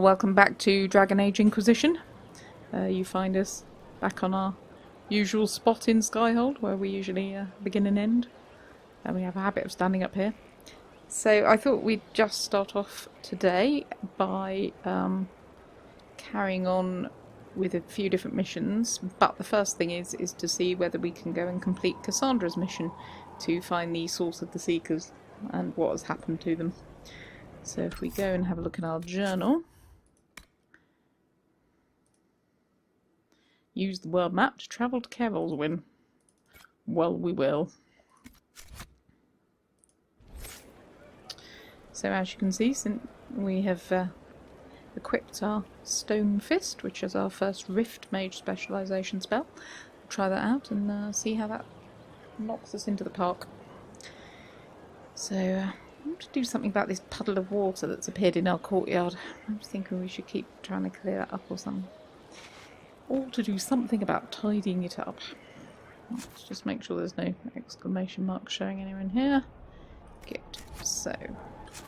welcome back to Dragon Age Inquisition. You find us back on our usual spot in Skyhold, where we usually begin and end. And we have a habit of standing up here. So I thought we'd just start off today by carrying on with a few different missions. But the first thing is to see whether we can go and complete Cassandra's mission to find the source of the Seekers and what has happened to them. So if we go and have a look at our journal, use the world map to travel to Keroswyn. Well, we will. So as you can see, since we have equipped our Stone Fist, which is our first Rift Mage specialisation spell. We'll try that out and see how that knocks us into the park. So I want to do something about this puddle of water that's appeared in our courtyard. I'm just thinking we should keep trying to clear that up or something. Or to do something about tidying it up. Let's just make sure there's no exclamation marks showing anywhere in here. Good. So, if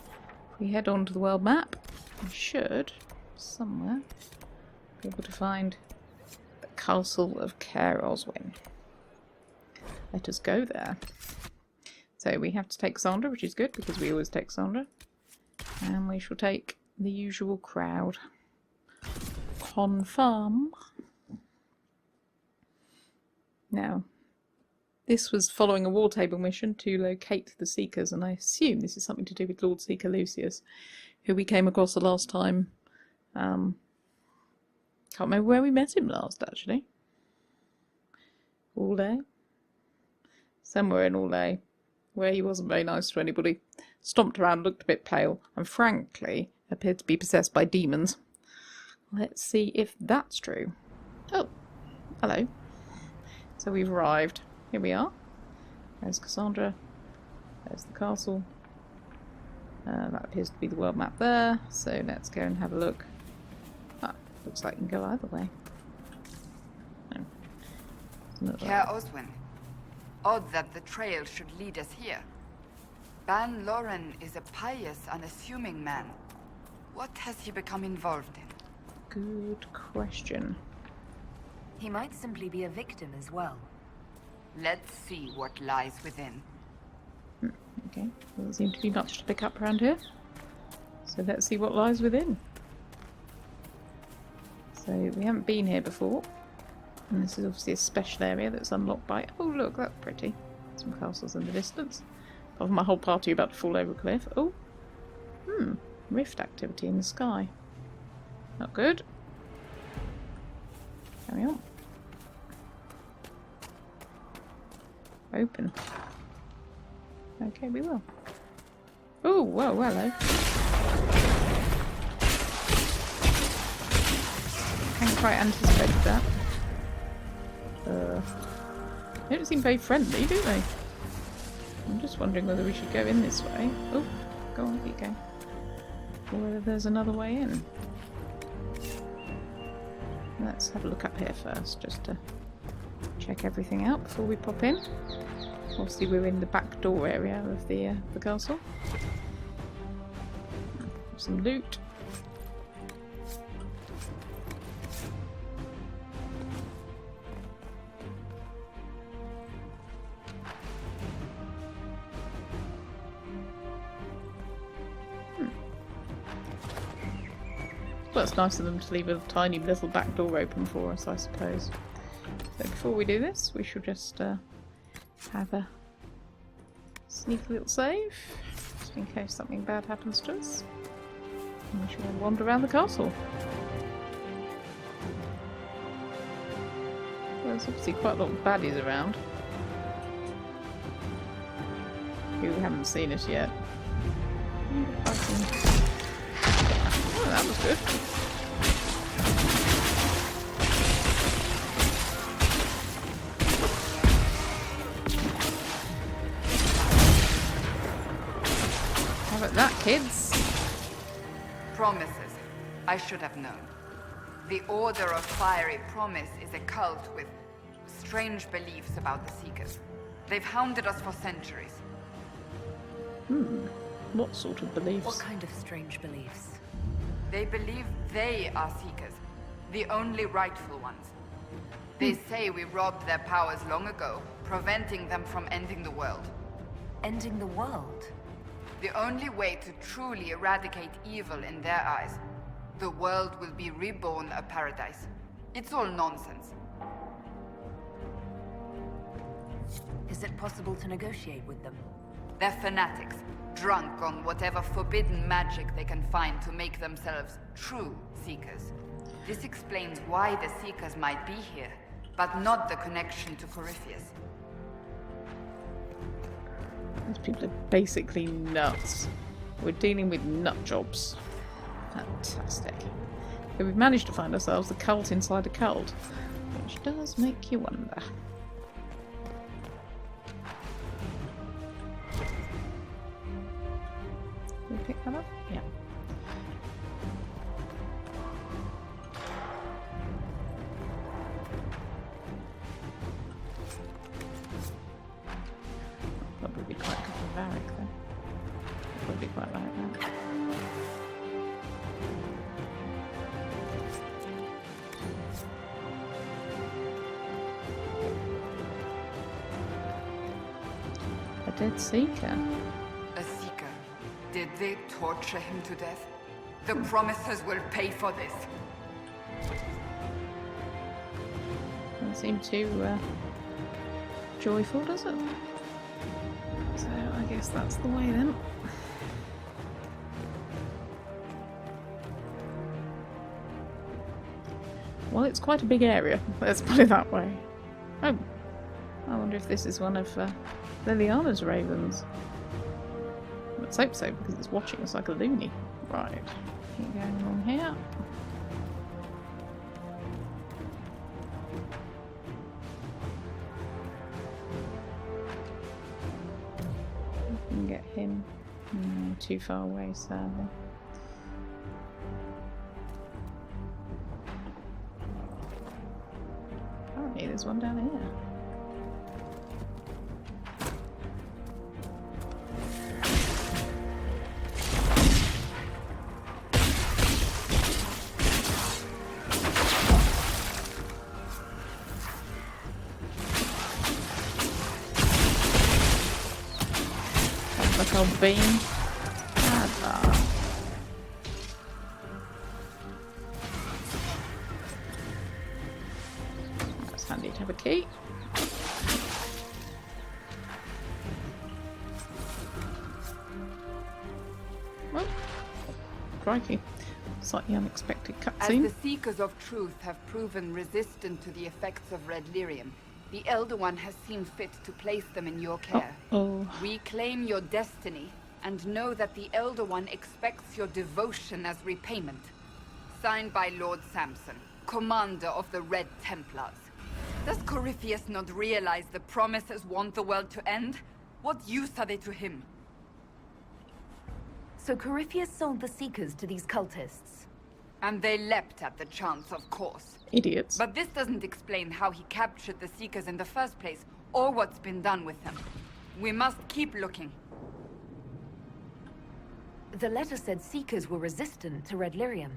we head on to the world map, we should, somewhere, be able to find the Castle of Keroswyn. Let us go there. So we have to take Cassandra, which is good, because we always take Cassandra. And we shall take the usual crowd. Confirm. Now, this was following a war table mission to locate the Seekers, and I assume this is something to do with Lord Seeker Lucius, who we came across the last time. Can't remember where we met him last, actually. All day? Somewhere in All Day, where he wasn't very nice to anybody. Stomped around, looked a bit pale, and frankly appeared to be possessed by demons. Let's see if that's true. Oh, hello. So we've arrived. Here we are. There's Cassandra. There's the castle. That appears to be the world map there. So let's go and have a look. Ah, looks like you can go either way. No. Keroswyn. Odd that the trail should lead us here. Ban Loren is a pious, unassuming man. What has he become involved in? Good question. He might simply be a victim as well. Let's see what lies within. Okay, doesn't seem to be much to pick up around here. So let's see what lies within. So we haven't been here before. And this is obviously a special area that's unlocked by... Oh look, that's pretty. Some castles in the distance. Apart from my whole party about to fall over a cliff. Oh! Rift activity in the sky. Not good. Carry on. Open. Okay, we will. Oh, whoa, hello. Hadn't quite anticipated that. They don't seem very friendly, do they? I'm just wondering whether we should go in this way. Oh, go on, keep going. Or whether there's another way in. Let's have a look up here first, just to check everything out before we pop in. Obviously we're in the back door area of the castle. Some loot. Well, it's nice of them to leave a tiny little back door open for us, I suppose. So before we do this, we shall just have a sneaky little save, just in case something bad happens to us. And we shall wander around the castle. Well, there's obviously quite a lot of baddies around who haven't seen us yet. Oh, that was good. How about that, kids? Promises. I should have known. The Order of Fiery Promise is a cult with strange beliefs about the Seekers. They've hounded us for centuries. What sort of beliefs? What kind of strange beliefs? They believe they are Seekers, the only rightful ones. They say we robbed their powers long ago, preventing them from ending the world. Ending the world? The only way to truly eradicate evil in their eyes, the world will be reborn a paradise. It's all nonsense. Is it possible to negotiate with them? They're fanatics, drunk on whatever forbidden magic they can find to make themselves true Seekers. This explains why the Seekers might be here, but not the connection to Corypheus. These people are basically nuts. We're dealing with nut jobs. Fantastic. Okay, we've managed to find ourselves the cult inside a cult, which does make you wonder. Did we pick that up? Yeah. Probably be quite cavalaric then. Probably quite like that. A dead Seeker. A Seeker. Did they torture him to death? The Promisers will pay for this. Doesn't seem too joyful, does it? So I guess that's the way then. Well, it's quite a big area, let's put it that way. Oh, I wonder if this is one of Liliana's ravens. Let's hope so, because it's watching us like a loony. Right, keep going along here. We can get him. Too far away, sadly. Apparently there's one down here. Beam. That's handy to have a key. Well, crikey. Slightly unexpected cutscene. As the Seekers of Truth have proven resistant to the effects of red lyrium, the Elder One has seen fit to place them in your care. We claim your destiny, and know that the Elder One expects your devotion as repayment. Signed by Lord Samson, Commander of the Red Templars. Does Corypheus not realize the Promisers want the world to end? What use are they to him? So Corypheus sold the Seekers to these cultists? And they leapt at the chance, of course. Idiots. But this doesn't explain how he captured the Seekers in the first place, or what's been done with them. We must keep looking. The letter said Seekers were resistant to red lyrium.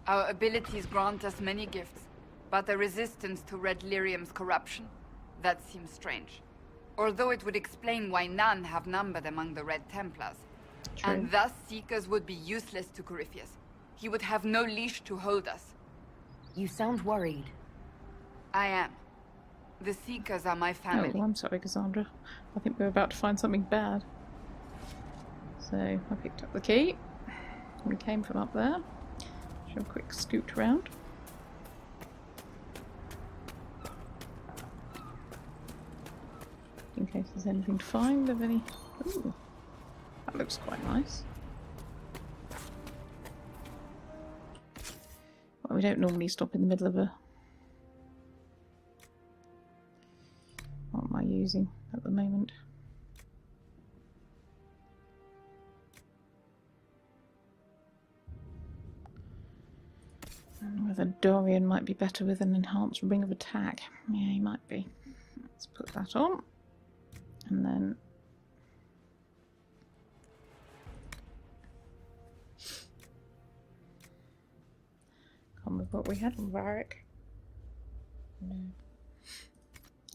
Our abilities grant us many gifts, but a resistance to red lyrium's corruption? That seems strange. Although it would explain why none have numbered among the Red Templars. True. And thus Seekers would be useless to Corypheus. He would have no leash to hold us. You sound worried. I am. The Seekers are my family. Oh, I'm sorry, Cassandra. I think we're about to find something bad. So, I picked up the key. We came from up there. Should have a quick scoot around. In case there's anything to find of any... Ooh, that looks quite nice. Well, we don't normally stop in the middle of a... What am I using at the moment? Whether Dorian might be better with an enhanced ring of attack. Yeah, he might be. Let's put that on. And then... with what we had on Varric. No.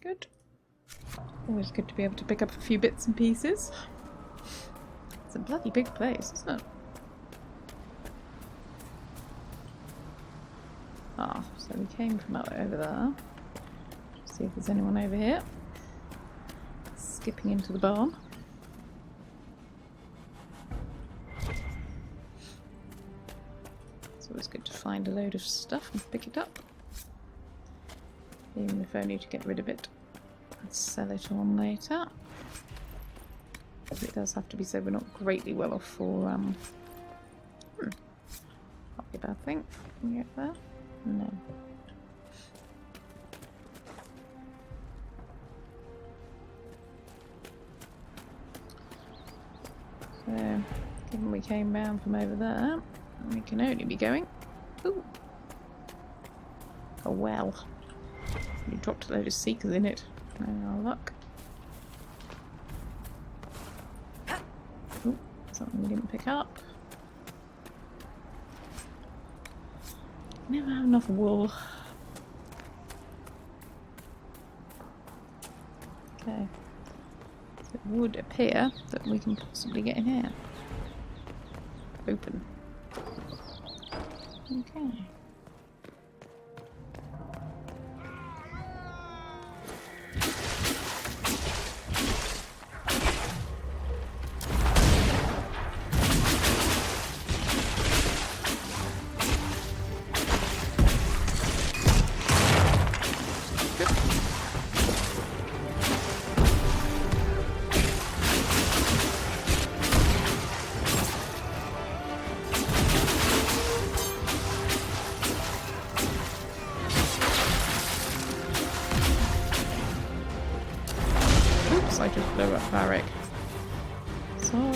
Good. Always good to be able to pick up a few bits and pieces. It's a bloody big place, isn't it? Ah, so we came from out over there. See if there's anyone over here. Skipping into the barn. It's always good to find a load of stuff and pick it up. Even if only to get rid of it and sell it on later. But it does have to be said we're not greatly well off for not be a bad thing. Can we get there? No. So, given we came round from over there, we can only be going. Ooh. A well. You dropped a load of seekers in it. No luck. Ooh, something we didn't pick up. Never have enough wool. Okay. So it would appear that we can possibly get in here. Open. Okay. I just blew up Varric. Sorry.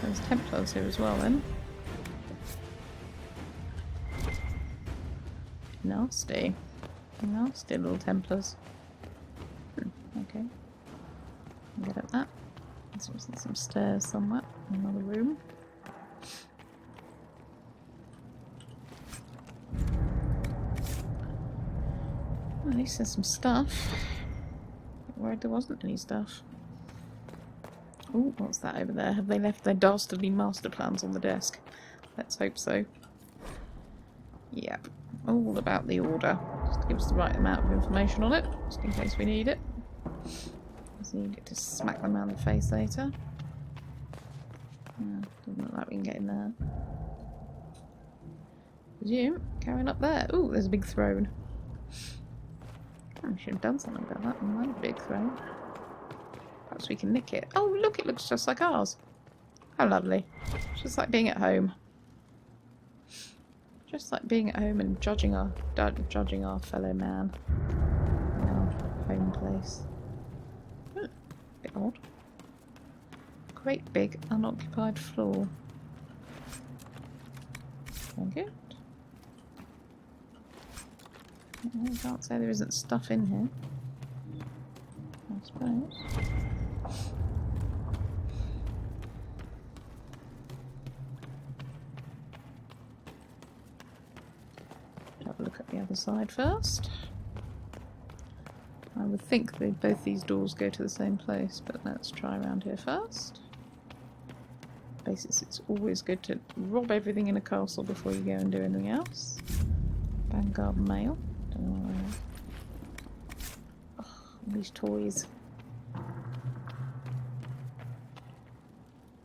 So there's Templars here as well then. Nasty. Nasty little Templars. Okay. Get at that. There's also some stairs somewhere. Another room. At least there's some stuff. Worried there wasn't any stuff. Oh, what's that over there? Have they left their dastardly master plans on the desk? Let's hope so. Yep. All about the order. Just to give us the right amount of information on it, just in case we need it. So you get to smack them around the face later. Yeah, doesn't look like we can get in there. Presume, carrying up there. Ooh, there's a big throne. I should have done something about that one. That big throne. Perhaps we can nick it. Oh, look, it looks just like ours. How lovely. Just like being at home. Just like being at home and judging our fellow man in our home place. Bit odd. Great big unoccupied floor. Very good. I can't say there isn't stuff in here. I suppose. Have a look at the other side first. I would think that both these doors go to the same place, but let's try around here first. Basis, it's always good to rob everything in a castle before you go and do anything else. Vanguard mail. Don't know where I am. Oh, all these toys.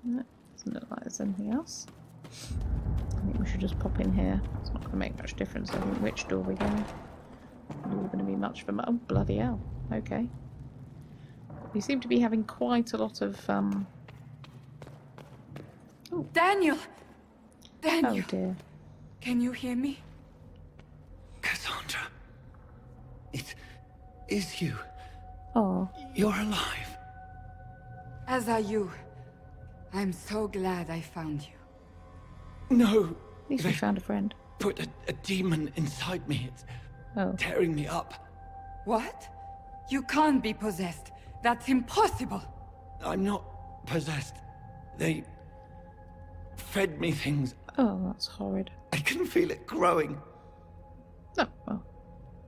No, doesn't look like there's anything else. I think we should just pop in here. It's not going to make much difference, I think, which door we go. Not going to be much of a... Oh, bloody hell. Okay. We seem to be having quite a lot of... Oh. Daniel! Daniel! Oh dear. Can you hear me? Cassandra. It is you. Oh. You're alive. As are you. I'm so glad I found you. No. At least we found a friend. Put a demon inside me. It's tearing me up. What? You can't be possessed. That's impossible. I'm not possessed. fed me things. Oh, that's horrid. I can feel it growing. Oh, well,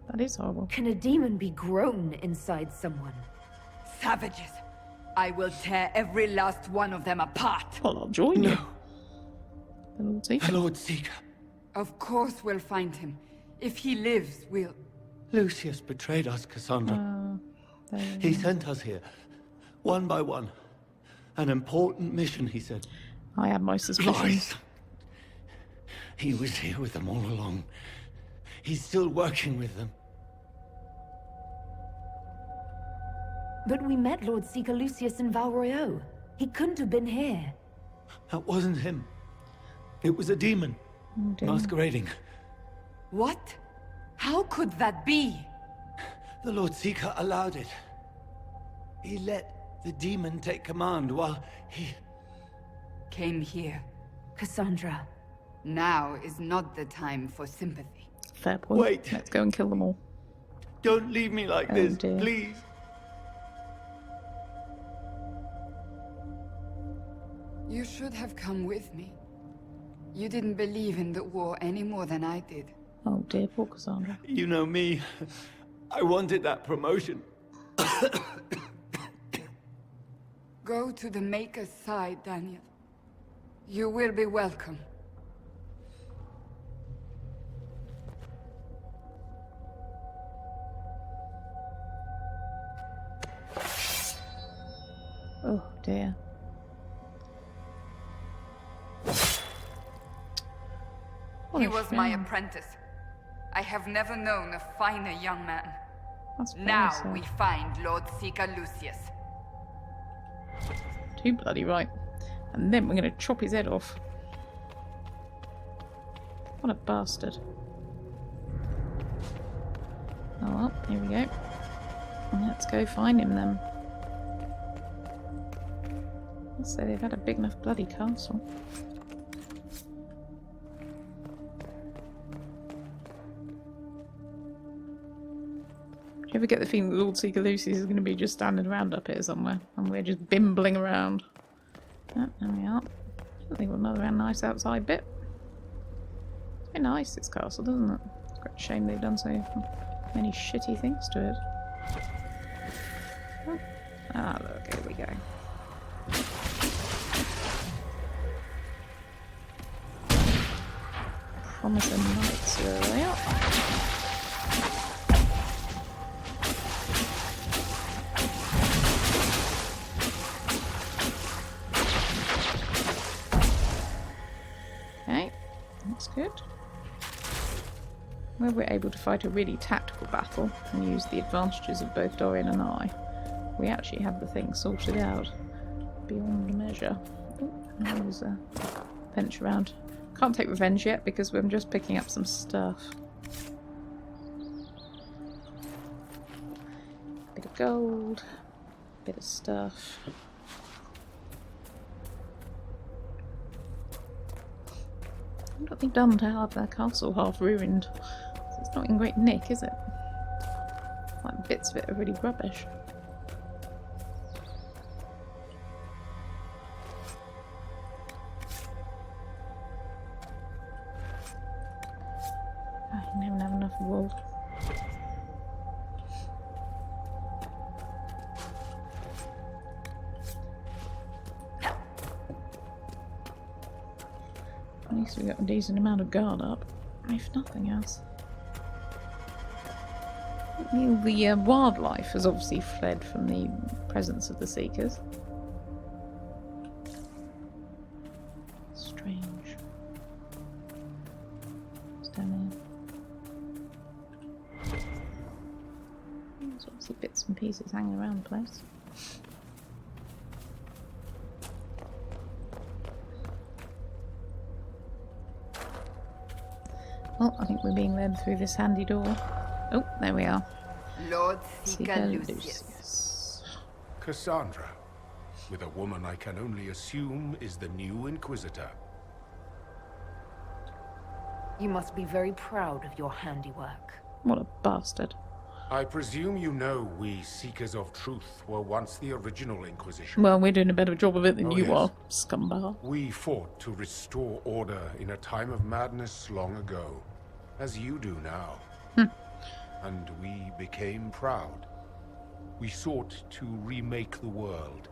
that is horrible. Can a demon be grown inside someone? Savages! I will tear every last one of them apart. Well, I'll join you. No, The Lord Seeker. the Lord Seeker. Of course we'll find him. If he lives, we'll... Lucius betrayed us, Cassandra. He sent us here, one by one. An important mission, he said. I had my suspicions. Lies. He was here with them all along. He's still working with them. But we met Lord Seeker Lucius in Val Royeaux. He couldn't have been here. That wasn't him. It was a demon. Oh, dear. Masquerading. What? How could that be? The Lord Seeker allowed it. He let the demon take command while he... Came here. Cassandra. Now is not the time for sympathy. Fair point. Wait. Let's go and kill them all. Don't leave me like Oh, this, dear. please. You should have come with me. You didn't believe in the war any more than I did. Oh dear, poor Cassandra. You know me. I wanted that promotion. Go to the Maker's side, Daniel. You will be welcome. Oh dear. What He a was my shame. apprentice. I have never known a finer young man. That's very Now sad. we find Lord Seeker Lucius. Too bloody right. And then we're going to chop his head off. What a bastard. Oh well, here we go. Let's go find him then. Let's say they've had a big enough bloody castle. Do you ever get the feeling that Lord Seeker Lucius is going to be just standing around up here somewhere and we're just bimbling around? Oh, there we are. I think we've got another nice outside bit. It's very nice, this castle, doesn't it? It's a great shame they've done so many shitty things to it. Oh. Ah, look, here we go. Promising knights, here they are. Okay, that's good. Where we're able to fight a really tactical battle and use the advantages of both Dorian and I, we actually have the thing sorted out beyond measure. Oh, there's a bench around. Can't take revenge yet because I'm just picking up some stuff. Bit of gold, bit of stuff. What have they done to have their castle half ruined? It's not in great nick, is it? Like bits of it are really rubbish. I don't have enough wool. At least we got a decent amount of guard up, if nothing else. The wildlife has obviously fled from the presence of the Seekers. Strange. What's down there? There's obviously bits and pieces hanging around the place. Oh, I think we're being led through this handy door. Oh, there we are. Lord Seeker Lucius. Lucius. Cassandra, with a woman I can only assume is the new Inquisitor. You must be very proud of your handiwork. What a bastard. I presume you know we Seekers of Truth were once the original Inquisition. Well, we're doing a better job of it than Oh, you yes. are, scumbag. We fought to restore order in a time of madness long ago, as you do now. And we became proud. We sought to remake the world,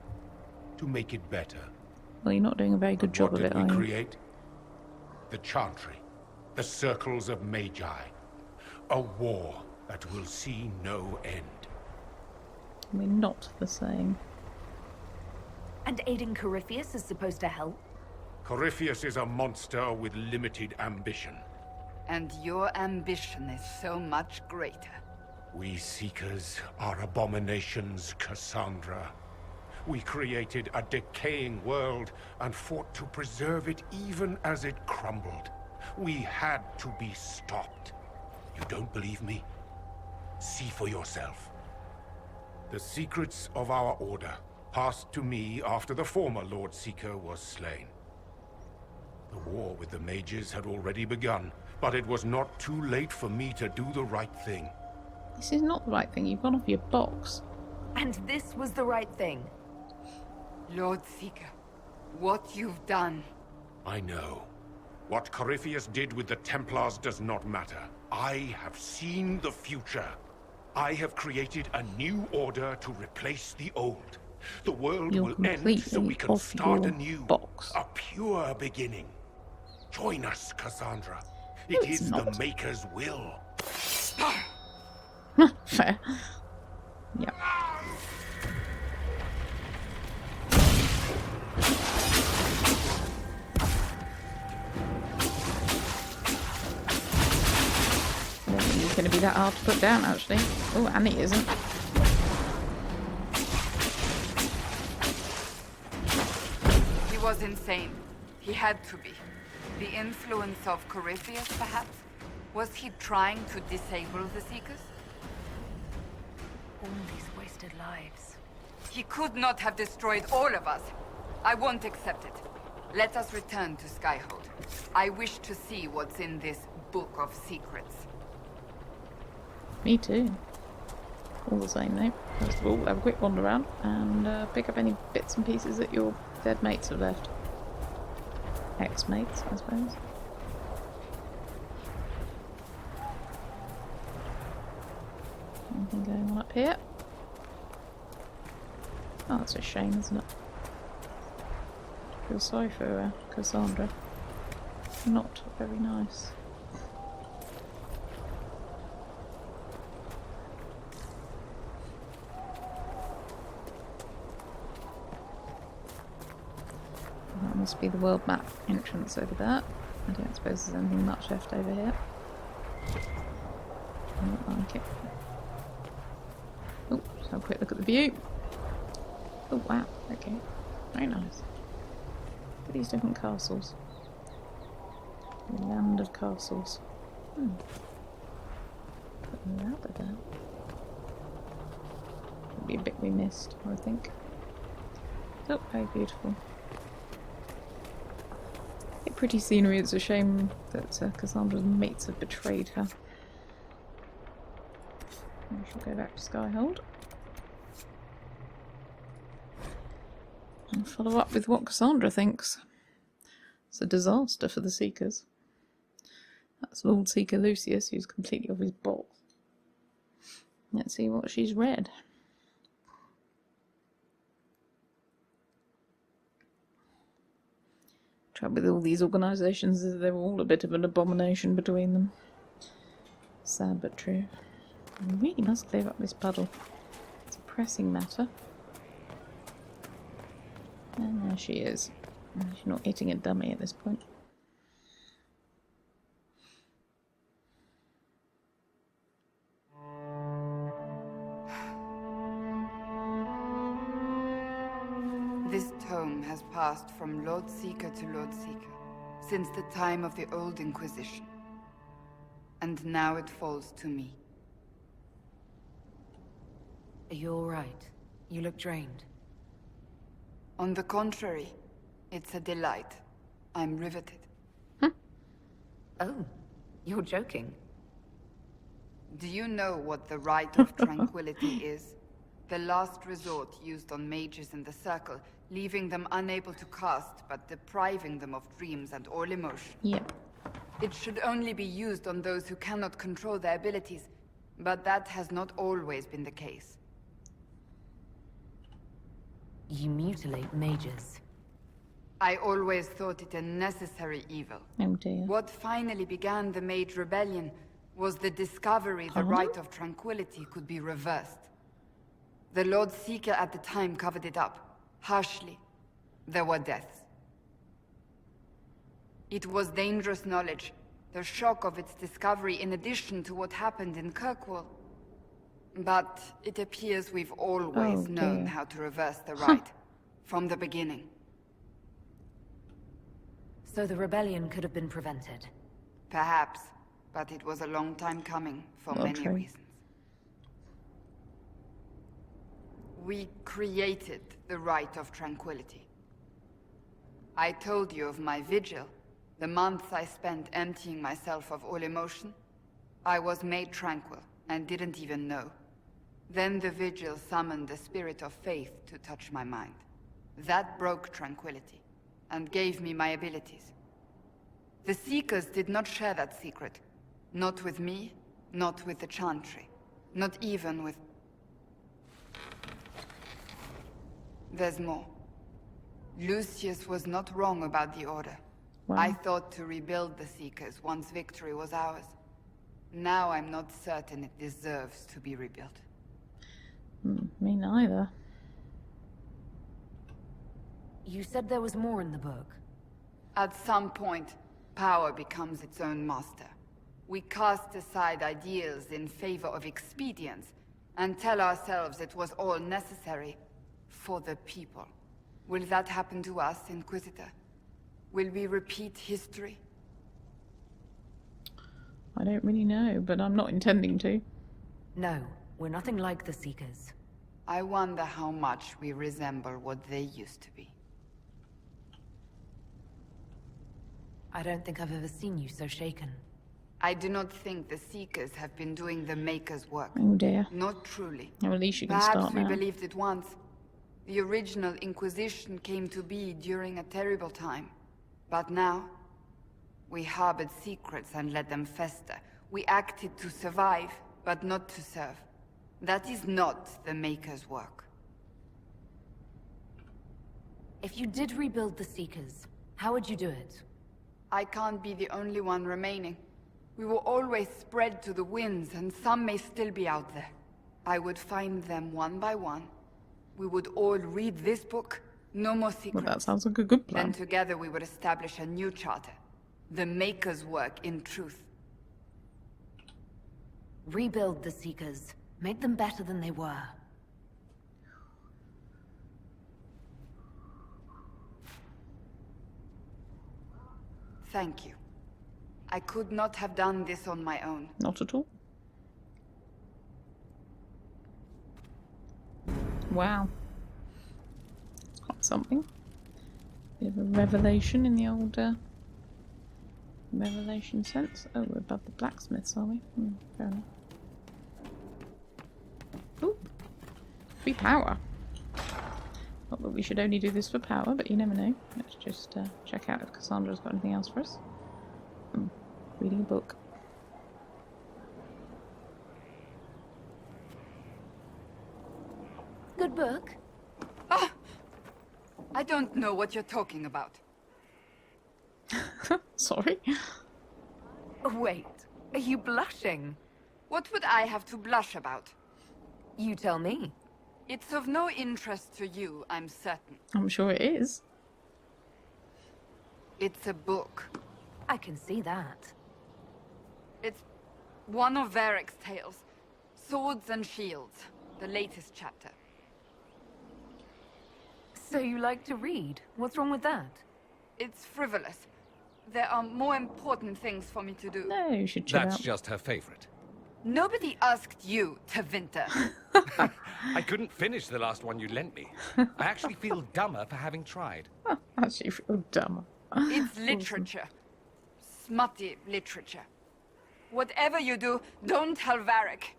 to make it better. Well, you're not doing a very good job What of did it, are we you? create? The Chantry, the Circles of Magi. A war that will see no end. We're not the same. And aiding Corypheus is supposed to help? Corypheus is a monster with limited ambition. And your ambition is so much greater. We Seekers are abominations, Cassandra. We created a decaying world and fought to preserve it even as it crumbled. We had to be stopped. You don't believe me? See for yourself. The secrets of our order passed to me after the former Lord Seeker was slain. The war with the mages had already begun, but it was not too late for me to do the right thing. This is not the right thing. You've gone off your box. And this was the right thing. Lord Seeker, what you've done. I know. What Corypheus did with the Templars does not matter. I have seen the future. I have created a new order to replace the old. The world You're will end so we completely can off start your anew. box. A pure beginning. Join us, Cassandra. No, It it's is not. the Maker's will. Fair. Yep. He's going to be that hard to put down, actually. Oh, and he isn't. He was insane. He had to be. The influence of Corypheus, perhaps? Was he trying to disable the Seekers? All these wasted lives. He could not have destroyed all of us. I won't accept it. Let us return to Skyhold. I wish to see what's in this book of secrets. Me too. All the same, though. First of all, we'll have a quick wander around and pick up any bits and pieces that your dead mates have left. Ex-mates, I suppose. Anything going on up here? Oh, that's a shame, isn't it? I feel sorry for Cassandra. Not very nice. That must be the world map entrance over there. I don't suppose there's anything much left over here. I don't like it. Oh, let's have a quick look at the view. Oh wow, okay. Very nice. Look at these different castles. The land of castles. Put the ladder down. That'd be a bit we missed, I think. Oh, very beautiful. Pretty scenery. It's a shame that Cassandra's mates have betrayed her. We shall go back to Skyhold and follow up with what Cassandra thinks. It's a disaster for the Seekers. That's Lord Seeker Lucius, who's completely off his box. Let's see what she's read. Trouble with all these organisations is they're all a bit of an abomination between them. Sad but true. We really must clear up this puddle. It's a pressing matter. And there she is. She's not hitting a dummy at this point. This tome has passed from Lord Seeker to Lord Seeker, since the time of the Old Inquisition. And now it falls to me. Are you alright? You look drained. On the contrary, it's a delight. I'm riveted. Oh, you're joking. Do you know what the Rite of Tranquility is? The last resort used on mages in the Circle, leaving them unable to cast, but depriving them of dreams and all emotion. Yep. It should only be used on those who cannot control their abilities, but that has not always been the case. You mutilate mages. I always thought it a necessary evil. Oh dear. What finally began the Mage Rebellion was the discovery the Rite of Tranquility could be reversed. The Lord Seeker at the time covered it up, harshly. There were deaths. It was dangerous knowledge, the shock of its discovery in addition to what happened in Kirkwall. But it appears we've always known how to reverse the Rite, from the beginning. So the rebellion could have been prevented. Perhaps, but it was a long time coming, for many reasons. We created the Rite of Tranquility. I told you of my vigil, the months I spent emptying myself of all emotion. I was made tranquil, and didn't even know. Then the vigil summoned the spirit of faith to touch my mind. That broke tranquility, and gave me my abilities. The Seekers did not share that secret. Not with me, not with the Chantry, not even with... There's more. Lucius was not wrong about the Order. Wow. I thought to rebuild the Seekers once victory was ours. Now I'm not certain it deserves to be rebuilt. Me neither. You said there was more in the book. At some point, power becomes its own master. We cast aside ideals in favor of expedience, and tell ourselves it was all necessary for the people. Will that happen to us, Inquisitor? Will we repeat history? I don't really know, but I'm not intending to. No, we're nothing like the Seekers. I wonder how much we resemble what they used to be. I don't think I've ever seen you so shaken. I do not think the Seekers have been doing the Maker's work. Oh dear. Not truly. Well, at least you can Perhaps start we now. believed it once. The original Inquisition came to be during a terrible time. But now, we harbored secrets and let them fester. We acted to survive, but not to serve. That is not the Maker's work. If you did rebuild the Seekers, how would you do it? I can't be the only one remaining. We will always spread to the winds, and some may still be out there. I would find them one by one. We would all read this book. No more secrets. Well, that sounds like a good plan. Then together we would establish a new charter. The Maker's work in truth. Rebuild the Seekers. Make them better than they were. Thank you. I could not have done this on my own. Not at all. Wow. It's quite something. Bit of a revelation in the old revelation sense. Oh, we're above the blacksmiths, are we? Fair enough. Ooh. Free power. Not that we should only do this for power, but you never know. Let's just check out if Cassandra's got anything else for us. Reading a book. Good book. Ah! I don't know what you're talking about. Sorry. Wait, are you blushing? What would I have to blush about? You tell me. It's of no interest to you, I'm certain. I'm sure it is. It's a book. I can see that. It's one of Varric's tales. Swords and Shields. The latest chapter. So you like to read? What's wrong with that? It's frivolous. There are more important things for me to do. No, you should chill That's out. just her favorite. Nobody asked you, Tevinter. I couldn't finish the last one you lent me. I actually feel dumber for having tried. Actually feel dumber. It's literature. Smutty literature. Whatever you do, don't tell Varric.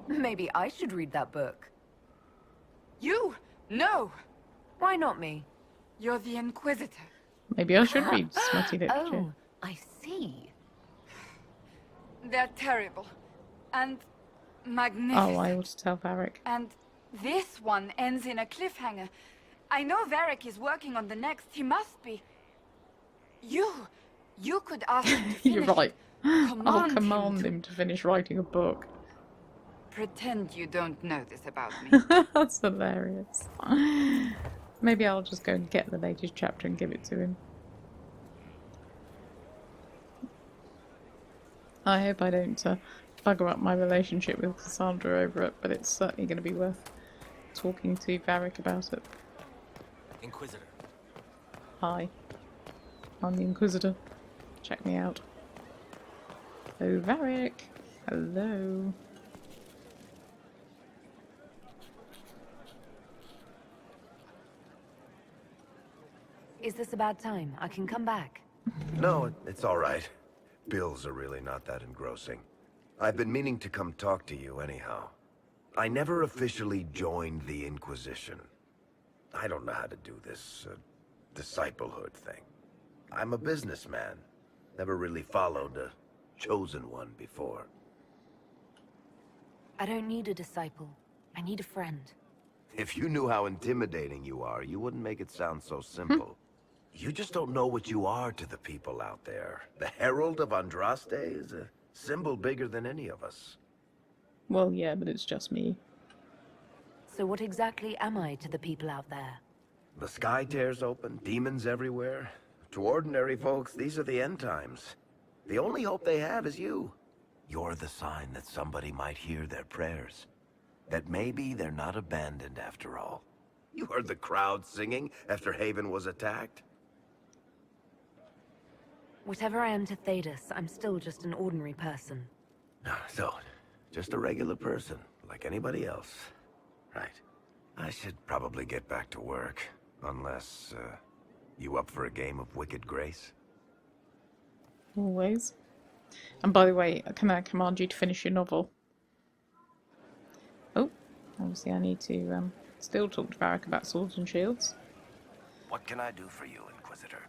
Maybe I should read that book. You? No! Why not me? You're the Inquisitor. Maybe I should read smutty literature. Oh, I see. They're terrible. And magnificent. Oh, I ought to tell Varric. And this one ends in a cliffhanger. I know Varric is working on the next. He must be. You could ask him to finish. You're right. I'll Command command him him to finish writing a book. Pretend you don't know this about me. That's hilarious. Maybe I'll just go and get the latest chapter and give it to him. I hope I don't bugger up my relationship with Cassandra over it, but it's certainly going to be worth talking to Varric about it. Inquisitor. Hi. I'm the Inquisitor. Check me out. Oh, Varric. Hello. Is this a bad time? I can come back. No, it's all right. Bills are really not that engrossing. I've been meaning to come talk to you anyhow. I never officially joined the Inquisition. I don't know how to do this, disciplehood thing. I'm a businessman. Never really followed a chosen one before. I don't need a disciple. I need a friend. If you knew how intimidating you are, you wouldn't make it sound so simple. You just don't know what you are to the people out there. The Herald of Andraste is a symbol bigger than any of us. Well, yeah, but it's just me. So what exactly am I to the people out there? The sky tears open, demons everywhere. To ordinary folks, these are the end times. The only hope they have is you. You're the sign that somebody might hear their prayers. That maybe they're not abandoned after all. You heard the crowd singing after Haven was attacked? Whatever I am to Thedas, I'm still just an ordinary person. So, just a regular person, like anybody else. Right. I should probably get back to work. Unless, you up for a game of Wicked Grace? Always. And by the way, can I command you to finish your novel? Oh, obviously I need to still talk to Varric about swords and shields. What can I do for you, Inquisitor?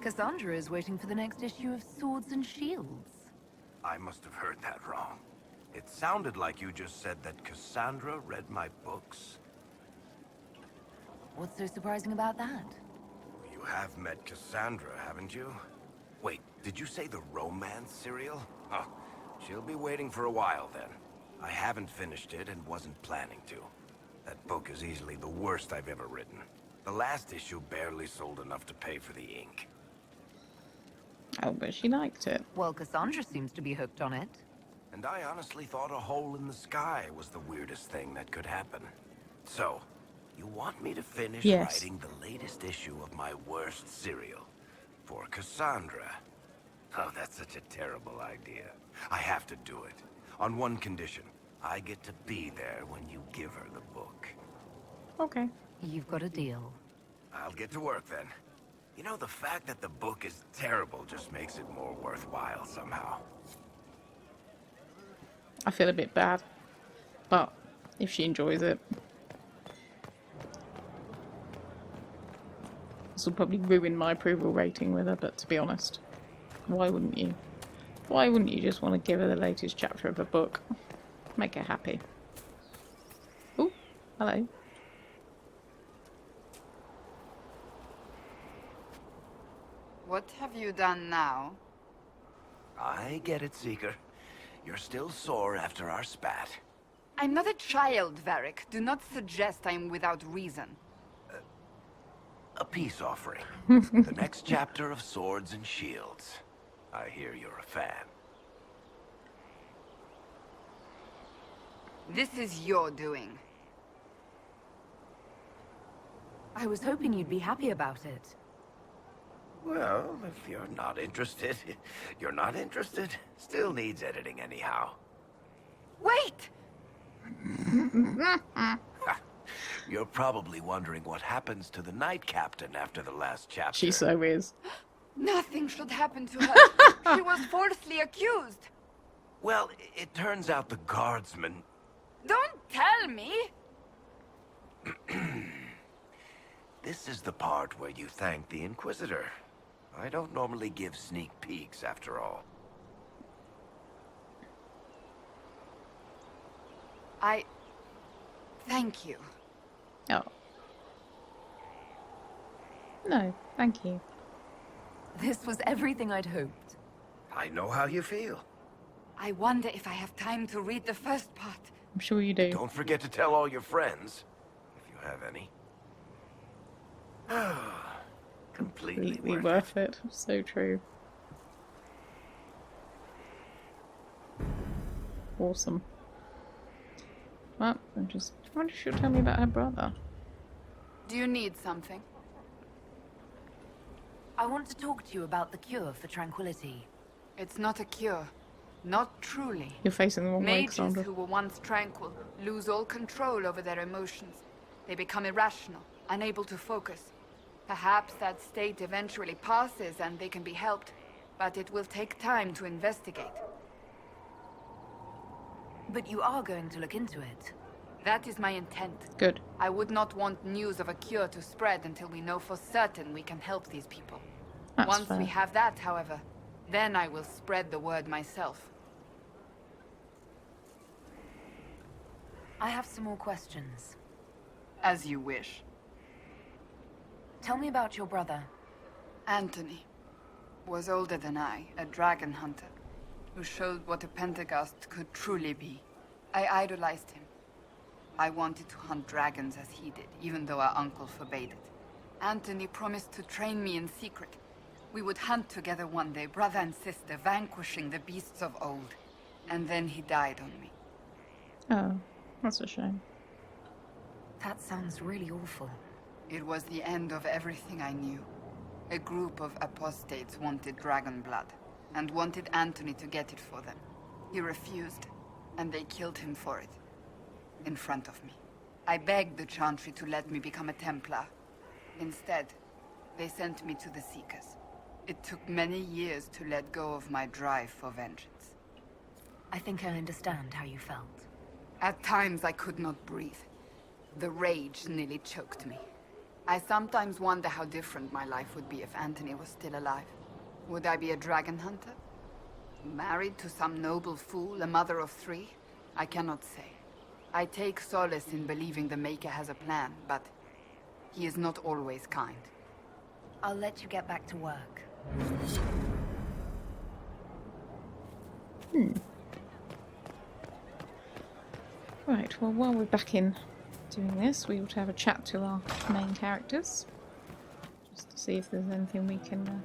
Cassandra is waiting for the next issue of Swords and Shields. I must have heard that wrong. It sounded like you just said that Cassandra read my books. What's so surprising about that? You have met Cassandra, haven't you? Wait, did you say the romance serial? Oh, she'll be waiting for a while then. I haven't finished it and wasn't planning to. That book is easily the worst I've ever written. The last issue barely sold enough to pay for the ink. Oh, but she liked it. Well, Cassandra seems to be hooked on it. And I honestly thought a hole in the sky was the weirdest thing that could happen. So, you want me to finish writing the latest issue of my worst serial? For Cassandra? Oh, that's such a terrible idea. I have to do it. On one condition. I get to be there when you give her the book. Okay. You've got a deal. I'll get to work then. You know, the fact that the book is terrible just makes it more worthwhile somehow. I feel a bit bad, but if she enjoys it, this will probably ruin my approval rating with her, but to be honest, why wouldn't you? Why wouldn't you just want to give her the latest chapter of a book? Make her happy. Oh, hello. What have you done now? I get it, Seeker. You're still sore after our spat. I'm not a child, Varric. Do not suggest I'm without reason. A peace offering. The next chapter of Swords and Shields. I hear you're a fan. This is your doing. I was hoping you'd be happy about it. Well, if you're not interested, you're not interested. Still needs editing anyhow. Wait! You're probably wondering what happens to the Knight Captain after the last chapter. She so is. Nothing should happen to her. She was falsely accused. Well, it turns out the guardsman... Don't tell me! This is the part where you thank the Inquisitor. I don't normally give sneak peeks, after all. Thank you. Oh. No, thank you. This was everything I'd hoped. I know how you feel. I wonder if I have time to read the first part. I'm sure you do. Don't forget to tell all your friends, if you have any. Completely Completely worth worth it. So true. Awesome. Well, I wonder if she'll tell me about her brother. Do you need something? I want to talk to you about the cure for tranquility. It's not a cure. Not truly. You're facing the wrong way, Mages Cassandra. who were once tranquil lose all control over their emotions. They become irrational, unable to focus. Perhaps that state eventually passes and they can be helped, but it will take time to investigate. But you are going to look into it. That is my intent. Good. I would not want news of a cure to spread until we know for certain we can help these people. That's Once fair. we have that, however, then I will spread the word myself. I have some more questions. As you wish. Tell me about your brother. Anthony was older than I, a dragon hunter, who showed what a Pentagast could truly be. I idolized him. I wanted to hunt dragons as he did, even though our uncle forbade it. Anthony promised to train me in secret. We would hunt together one day, brother and sister, vanquishing the beasts of old. And then he died on me. Oh, that's a shame. That sounds really awful. It was the end of everything I knew. A group of apostates wanted dragon blood, and wanted Anthony to get it for them. He refused, and they killed him for it. In front of me. I begged the Chantry to let me become a Templar. Instead, they sent me to the Seekers. It took many years to let go of my drive for vengeance. I think I understand how you felt. At times I could not breathe. The rage nearly choked me. I sometimes wonder how different my life would be if Anthony was still alive. Would I be a dragon hunter? Married to some noble fool, a mother of 3? I cannot say. I take solace in believing the Maker has a plan, but he is not always kind. I'll let you get back to work. Right, well, while we're back in doing this, we ought to have a chat to our main characters. Just to see if there's anything we can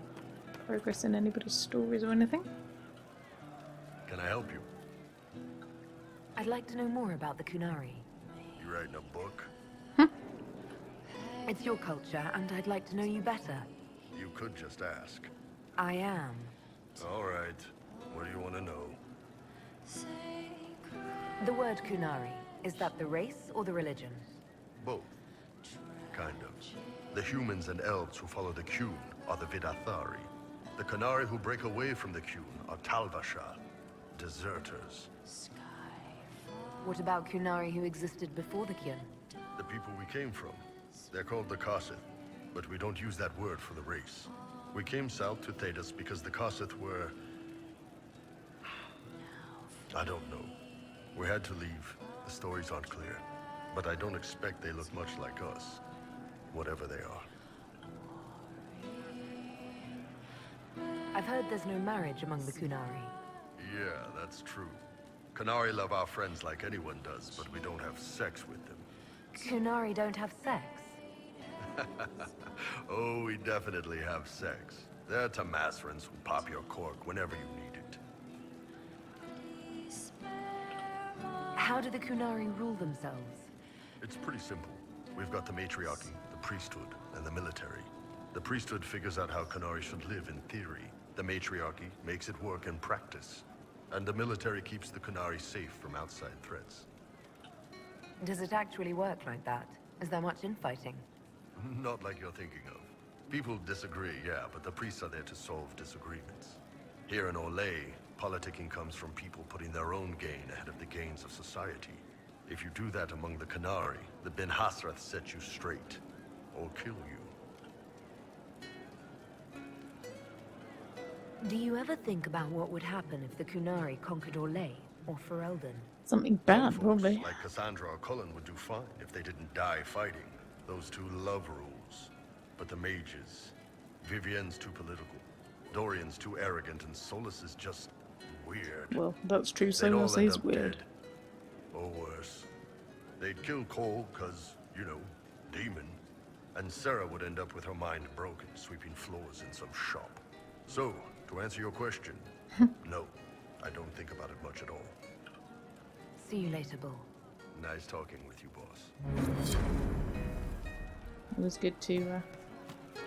progress in anybody's stories or anything. Can I help you? I'd like to know more about the Kunari. You writing a book? It's your culture, and I'd like to know you better. You could just ask. I am. All right. What do you want to know? The word Kunari, is that the race or the religion? Both. Kind of. The humans and elves who follow the Qun are the Vidathari. The Kunari who break away from the Qun are Talvasha, deserters. What about Kunari who existed before the Qun? The people we came from. They're called the Kossith, but we don't use that word for the race. We came south to Thedas because the Kossith were... I don't know. We had to leave. The stories aren't clear. But I don't expect they look much like us. Whatever they are. I've heard there's no marriage among the Kunari. Yeah, that's true. Kunari love our friends like anyone does, but we don't have sex with them. Kunari don't have sex? Oh, we definitely have sex. They're Tamasrans who pop your cork whenever you need it. How do the Kunari rule themselves? It's pretty simple. We've got the matriarchy, the priesthood, and the military. The priesthood figures out how Kunari should live in theory. The matriarchy makes it work in practice. And the military keeps the Kunari safe from outside threats. Does it actually work like that? Is there much infighting? Not like you're thinking of. People disagree, yeah, but the priests are there to solve disagreements. Here in Olay, politicking comes from people putting their own gain ahead of the gains of society. If you do that among the Qunari, the Ben Hasrath set you straight, or kill you. Do you ever think about what would happen if the Qunari conquered Olay or Ferelden? Something Some bad, folks, probably. like Cassandra or Cullen would do fine if they didn't die fighting. Those two love rules. But the mages, Vivienne's too political, Dorian's too arrogant, and Solus is just weird. Well, that's true. They'd all Solus end is up weird. dead. Or worse. They'd kill Cole, cause, you know, demon. And Sarah would end up with her mind broken, sweeping floors in some shop. So, to answer your question, no, I don't think about it much at all. See you later, Bull. Nice talking with you, boss. It was good to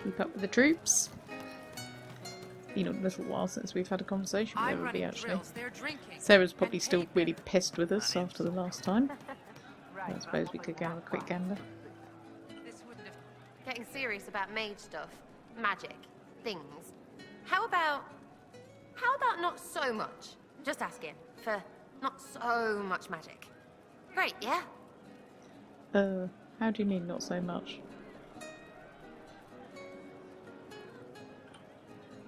keep up with the troops. It's been a little while since we've had a conversation with everybody, actually. Sarah's probably still really pissed with us after the last time. I suppose we could go have a quick gander. Getting serious about mage stuff, magic, things. How about not so much? Just asking for not so much magic. Great, yeah? How do you mean not so much?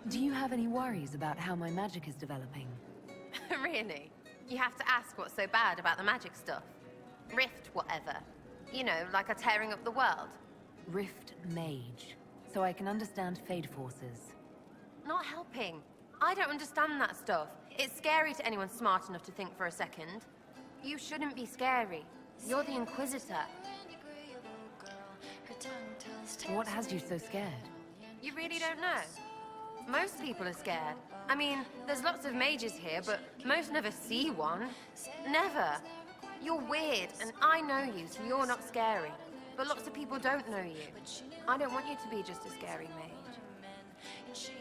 Do you have any worries about how my magic is developing? Really? You have to ask what's so bad about the magic stuff. Rift, whatever. You know, like a tearing up the world. Rift Mage, so I can understand Fade forces. Not helping. I don't understand that stuff. It's scary to anyone smart enough to think for a second. You shouldn't be scary. You're the Inquisitor. What has you so scared? You really don't know? Most people are scared. I mean, there's lots of mages here, but most never see one. Never. You're weird, and I know you, so you're not scary. But lots of people don't know you. I don't want you to be just a scary mage.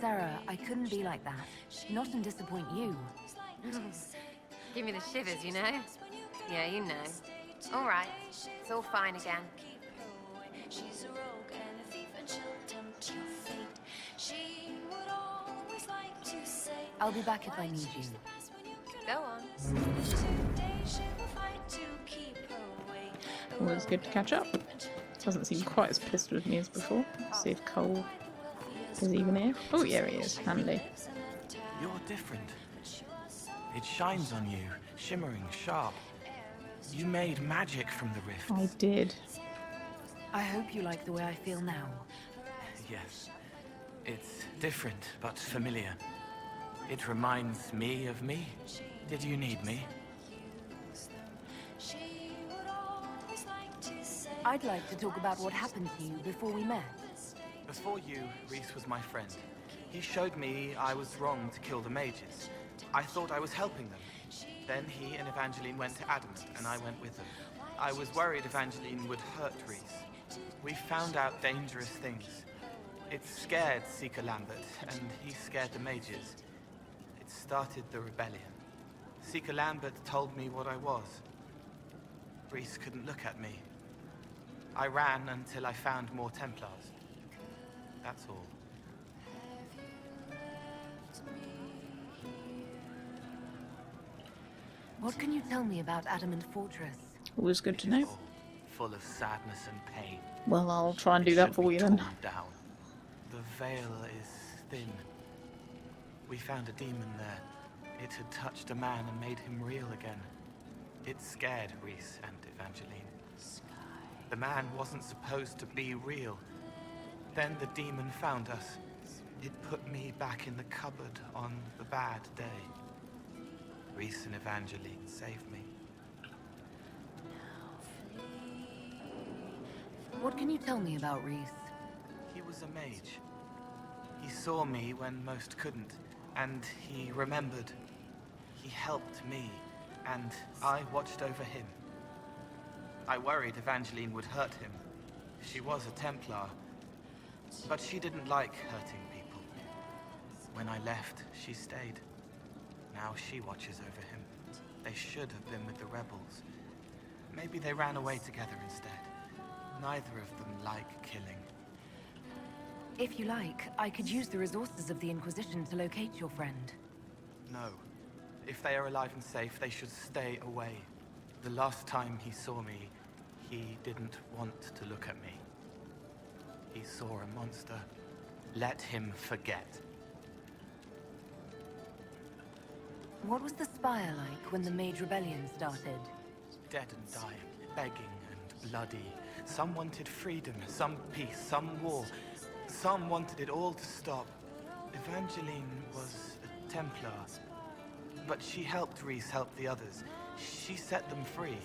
Sarah, I couldn't be like that. Not and disappoint you. Give me the shivers, you know? Yeah, you know. All right. It's all fine again. I'll be back if I need you. Go on. Always good to catch up. Doesn't seem quite as pissed with me as before. Let's see if Cole is even here. Oh yeah, he is. Handy. You're different. It shines on you, shimmering, sharp. You made magic from the rift. I did. I hope you like the way I feel now. Yes. It's different, but familiar. It reminds me of me. Did you need me? I'd like to talk about what happened to you before we met. Before you, Reese was my friend. He showed me I was wrong to kill the mages. I thought I was helping them. Then he and Evangeline went to Adamant, and I went with them. I was worried Evangeline would hurt Reese. We found out dangerous things. It scared Seeker Lambert, and he scared the mages. It started the rebellion. Seeker Lambert told me what I was. Reese couldn't look at me. I ran until I found more Templars. That's all. What can you tell me about Adamant Fortress? Always good to know. Full of sadness and pain. Well, I'll try and do that for you then. Down. The veil is thin. We found a demon there. It had touched a man and made him real again. It scared Reese and Evangeline. The man wasn't supposed to be real. Then the demon found us. It put me back in the cupboard on the bad day. Reese and Evangeline saved me. What can you tell me about Reese? He was a mage. He saw me when most couldn't, and he remembered. He helped me, and I watched over him. I worried Evangeline would hurt him. She was a Templar, but she didn't like hurting people. When I left, she stayed. Now she watches over him. They should have been with the rebels. Maybe they ran away together instead. Neither of them like killing. If you like, I could use the resources of the Inquisition to locate your friend. No. If they are alive and safe, they should stay away. The last time he saw me, he didn't want to look at me. He saw a monster. Let him forget. What was the Spire like when the Mage Rebellion started? Dead and dying, begging and bloody. Some wanted freedom, some peace, some war. Some wanted it all to stop. Evangeline was a Templar, but she helped Reese help the others. She set them free.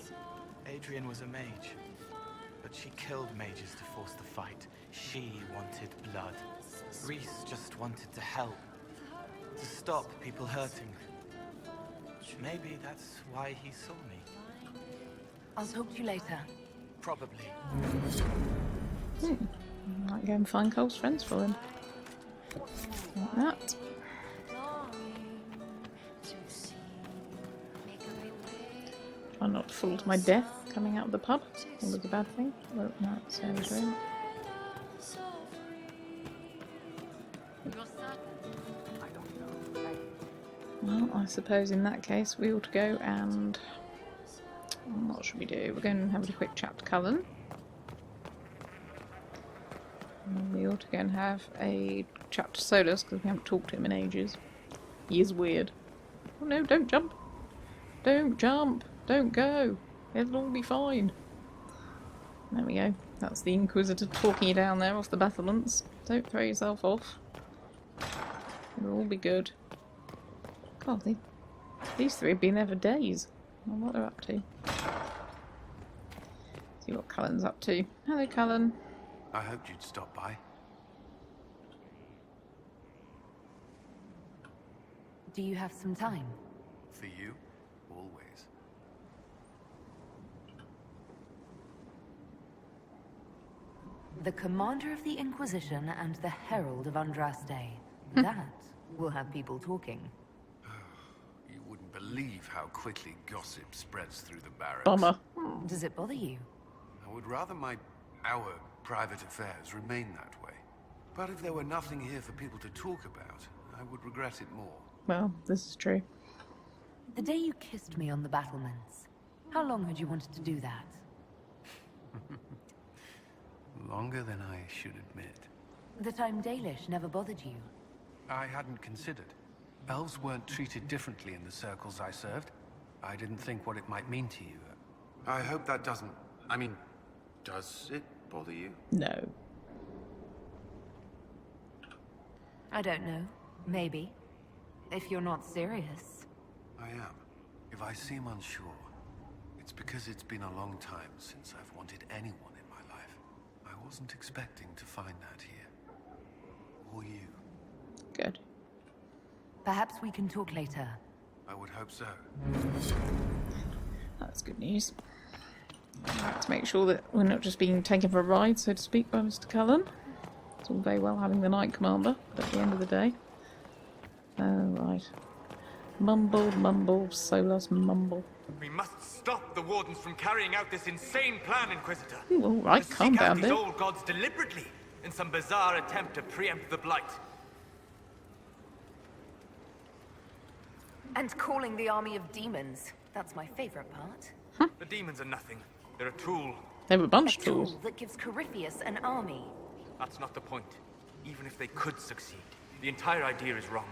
Adrian was a mage, but she killed mages to force the fight. She wanted blood. Reese just wanted to help, to stop people hurting. Maybe that's why he saw me. I'll talk to you later. Probably. Might go and find Cole's friends for him. Like that. Try not to fall to my death coming out of the pub. Always a bad thing. Well, no, it's Sarah's room. Well, I suppose in that case we ought to go and... What should we do? We're going to have a quick chat to Cullen. And we ought to go and have a chat to Solus because we haven't talked to him in ages. He is weird. Oh no, don't jump! Don't jump! Don't go! It'll all be fine. There we go. That's the Inquisitor talking you down there off the battlements. Don't throw yourself off. It'll all be good. God, these three have been there for days. I wonder what they're up to. See what Cullen's up to. Hello, Cullen. I hoped you'd stop by. Do you have some time? For you, always. The Commander of the Inquisition and the Herald of Andraste. That will have people talking. You wouldn't believe how quickly gossip spreads through the barracks. Bummer. Does it bother you? I would rather our private affairs remain that way. But if there were nothing here for people to talk about, I would regret it more. Well, this is true. The day you kissed me on the battlements, how long had you wanted to do that? Longer than I should admit. The time Dalish never bothered you. I hadn't considered. Elves weren't treated differently in the circles I served. I didn't think what it might mean to you. I hope that doesn't... I mean, does it bother you? No. I don't know. Maybe. If you're not serious. I am. If I seem unsure, it's because it's been a long time since I've wanted anyone in my life. I wasn't expecting to find that here. Or you. Good. Perhaps we can talk later. I would hope so. That's good news. Right, to make sure that we're not just being taken for a ride, so to speak, by Mr. Cullen. It's all very well having the Knight Commander, but at the end of the day... Oh, right. Mumble, mumble, Solus, mumble. We must stop the Wardens from carrying out this insane plan, Inquisitor. Ooh, all right, calm seek down, out these dude. old gods deliberately in some bizarre attempt to preempt the Blight. And calling the army of demons. That's my favorite part. The demons are nothing. They're a tool. They were a bunch A of tools. tool that gives Corypheus an army. That's not the point. Even if they could succeed, the entire idea is wrong.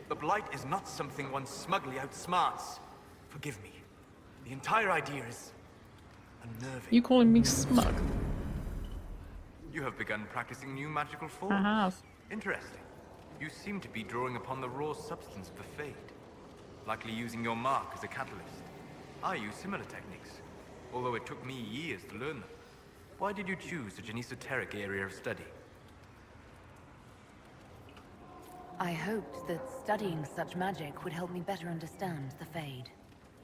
The Blight is not something one smugly outsmarts. Forgive me. The entire idea is unnerving. You calling me smug? You have begun practicing new magical forms. I have. Interesting. You seem to be drawing upon the raw substance of the Fade. Likely using your mark as a catalyst. I use similar techniques, although it took me years to learn them. Why did you choose such an esoteric area of study? I hoped that studying such magic would help me better understand the Fade.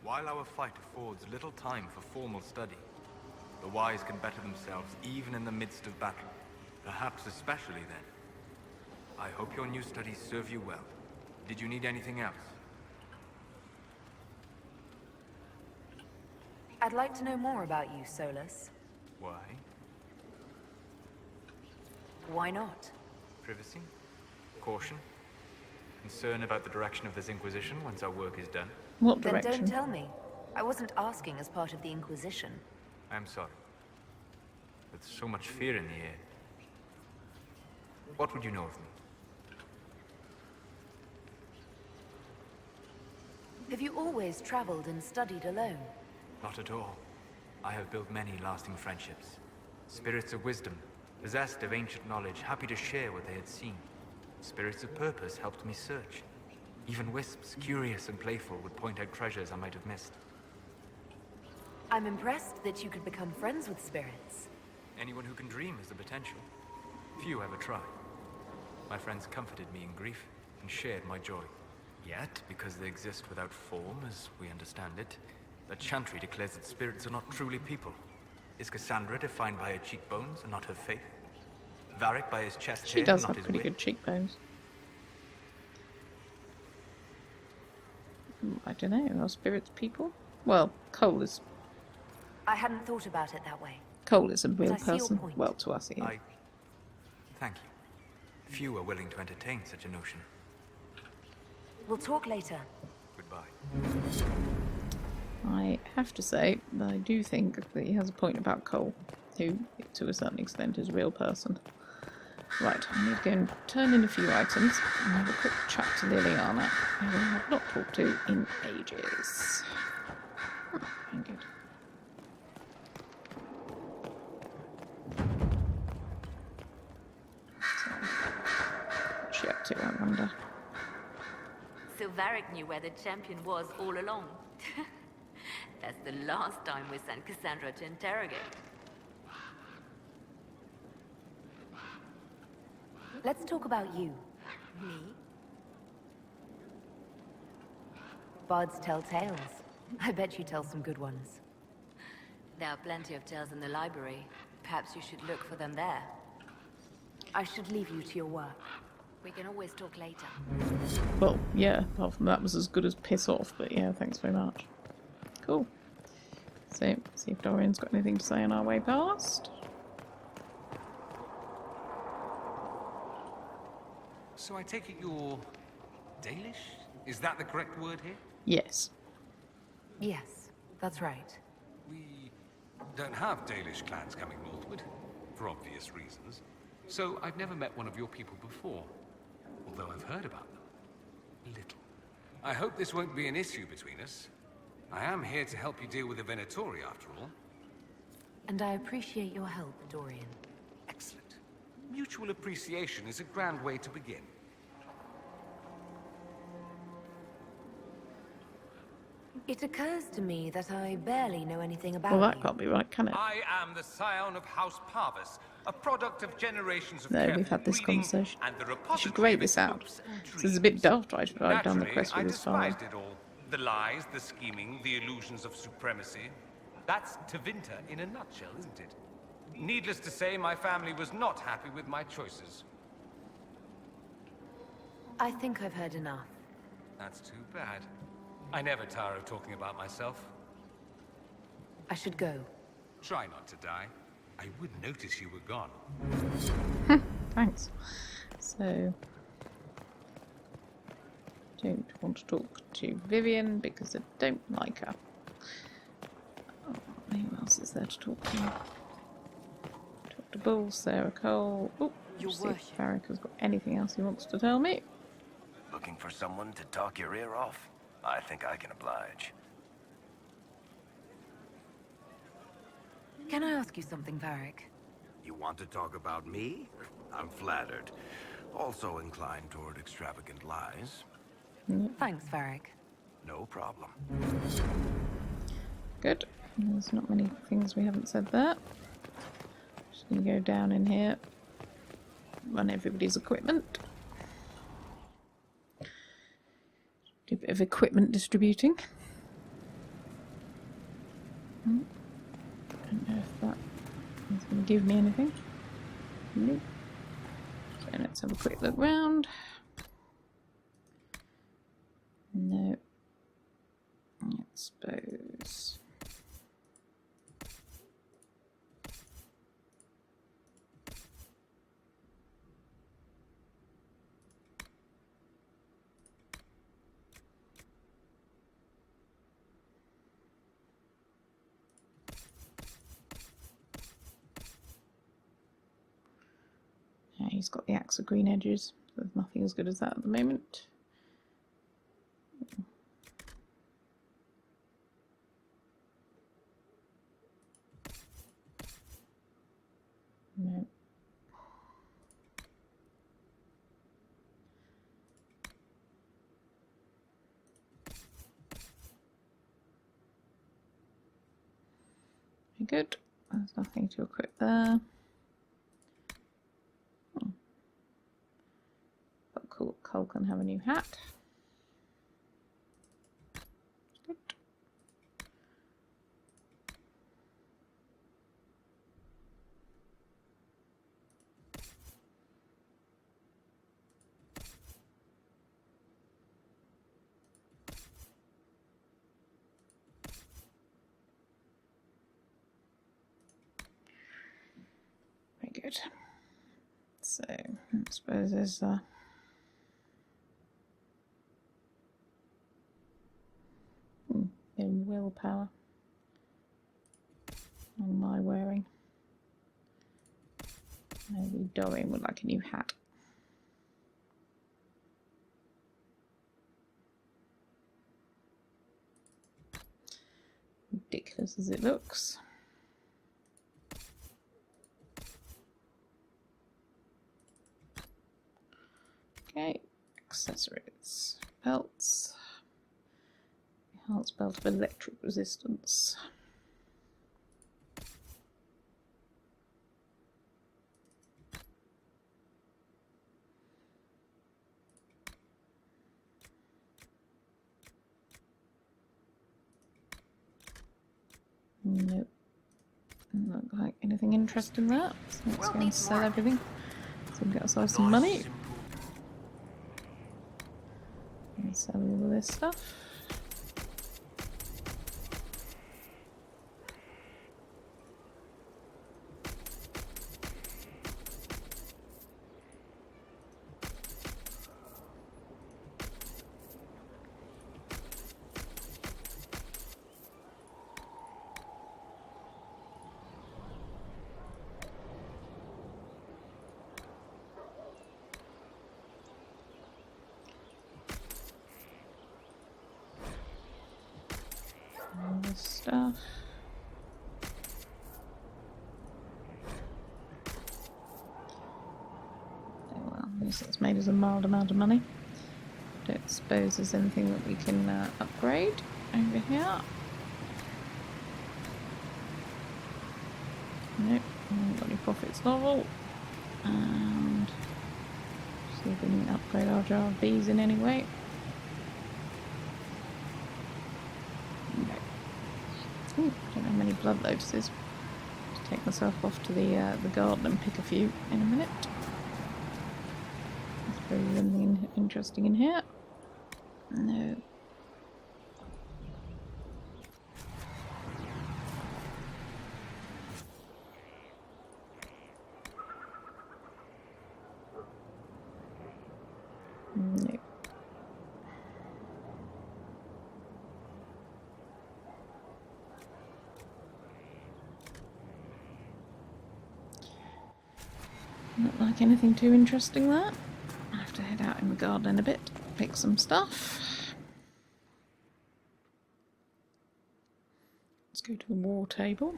While our fight affords little time for formal study, the wise can better themselves even in the midst of battle. Perhaps especially then. I hope your new studies serve you well. Did you need anything else? I'd like to know more about you, Solus. Why? Why not? Privacy? Caution? Concern about the direction of this Inquisition once our work is done? What Then direction? don't tell me. I wasn't asking as part of the Inquisition. I'm sorry. With so much fear in the air. What would you know of me? Have you always traveled and studied alone? Not at all. I have built many lasting friendships. Spirits of wisdom, possessed of ancient knowledge, happy to share what they had seen. Spirits of purpose helped me search. Even wisps, curious and playful, would point out treasures I might have missed. I'm impressed that you could become friends with spirits. Anyone who can dream has the potential. Few ever try. My friends comforted me in grief and shared my joy. Yet, because they exist without form, as we understand it, the Chantry declares that spirits are not truly people. Is Cassandra defined by her cheekbones and not her faith? Varric by his chest hair, She does not have his pretty wit? good cheekbones. I don't know. Are spirits people? Well, Cole is I hadn't thought about it that way. a real I see your person. point. Well, to us, he is. Thank you. Few are willing to entertain such a notion. We'll talk later. Goodbye. I have to say that I do think that he has a point about Cole, who, to a certain extent, is a real person. Right, I need to go and turn in a few items and have a quick chat to Liliana, who I have not talked to in ages. Oh, very good. So, what's she up to, I wonder? So Varric knew where the champion was all along. That's the last time we sent Cassandra to interrogate. Let's talk about you. Me? Bards tell tales. I bet you tell some good ones. There are plenty of tales in the library. Perhaps you should look for them there. I should leave you to your work. We can always talk later. Well, yeah, apart from that was as good as piss off, but yeah, thanks very much. Cool. So, see if Dorian's got anything to say on our way past. So I take it you're Dalish? Is that the correct word here? Yes. Yes, that's right. We don't have Dalish clans coming northward, for obvious reasons. So I've never met one of your people before, although I've heard about them. A little. I hope this won't be an issue between us. I am here to help you deal with the Venatori, after all. And I appreciate your help, Dorian. Excellent. Mutual appreciation is a grand way to begin. It occurs to me that I barely know anything about Well, that you. can't be right, can it? I am the scion of House Parvis, a product of generations of No, careful we've had this breeding conversation. and the I should repository grade of this its out. hopes and This is a bit dreams. daft, right? I've done the Naturally, quest I with this far. despised it all. The lies, the scheming, the illusions of supremacy. That's Tevinter in a nutshell, isn't it? Needless to say, my family was not happy with my choices. I think I've heard enough. That's too bad. I never tire of talking about myself. I should go. Try not to die. I would notice you were gone. Thanks. So, don't want to talk to Vivian because I don't like her. Oh, who else is there to talk to? Talk to Bull, Sarah Cole. Oh, see if Varric has got anything else he wants to tell me. Looking for someone to talk your ear off? I think I can oblige. Can I ask you something, Varric? You want to talk about me? I'm flattered. Also inclined toward extravagant lies. Thanks, Varric. No problem. Good. There's not many things we haven't said there. Just gonna go down in here, run everybody's equipment. Do a bit of equipment distributing. Don't know if that is going to give me anything. Nope. So let's have a quick look round. No. I suppose. he's got the axe of green edges. There's nothing as good as that at the moment. No. Very good. There's nothing to equip there. But cool, Cole can have a new hat. Good. Very good. So, I suppose there's willpower on my wearing. Maybe Dorian would like a new hat. Ridiculous as it looks. Okay, accessories, belts, enhanced belt of electric resistance. Nope, doesn't look like anything interesting there. So let's go and sell everything so we can get ourselves some money. And sell all of this stuff. All this stuff. Oh well, at least it's made us a mild amount of money. Don't suppose there's anything that we can upgrade over here. Nope, we haven't got any profits novel. And see if we can upgrade our jar of bees in any way. Ooh, I don't have many blood lotuses. Just take myself off to the garden and pick a few in a minute. I suppose there's anything interesting in here. No. No. Not like anything too interesting there. I have to head out in the garden a bit, pick some stuff. Let's go to the war table.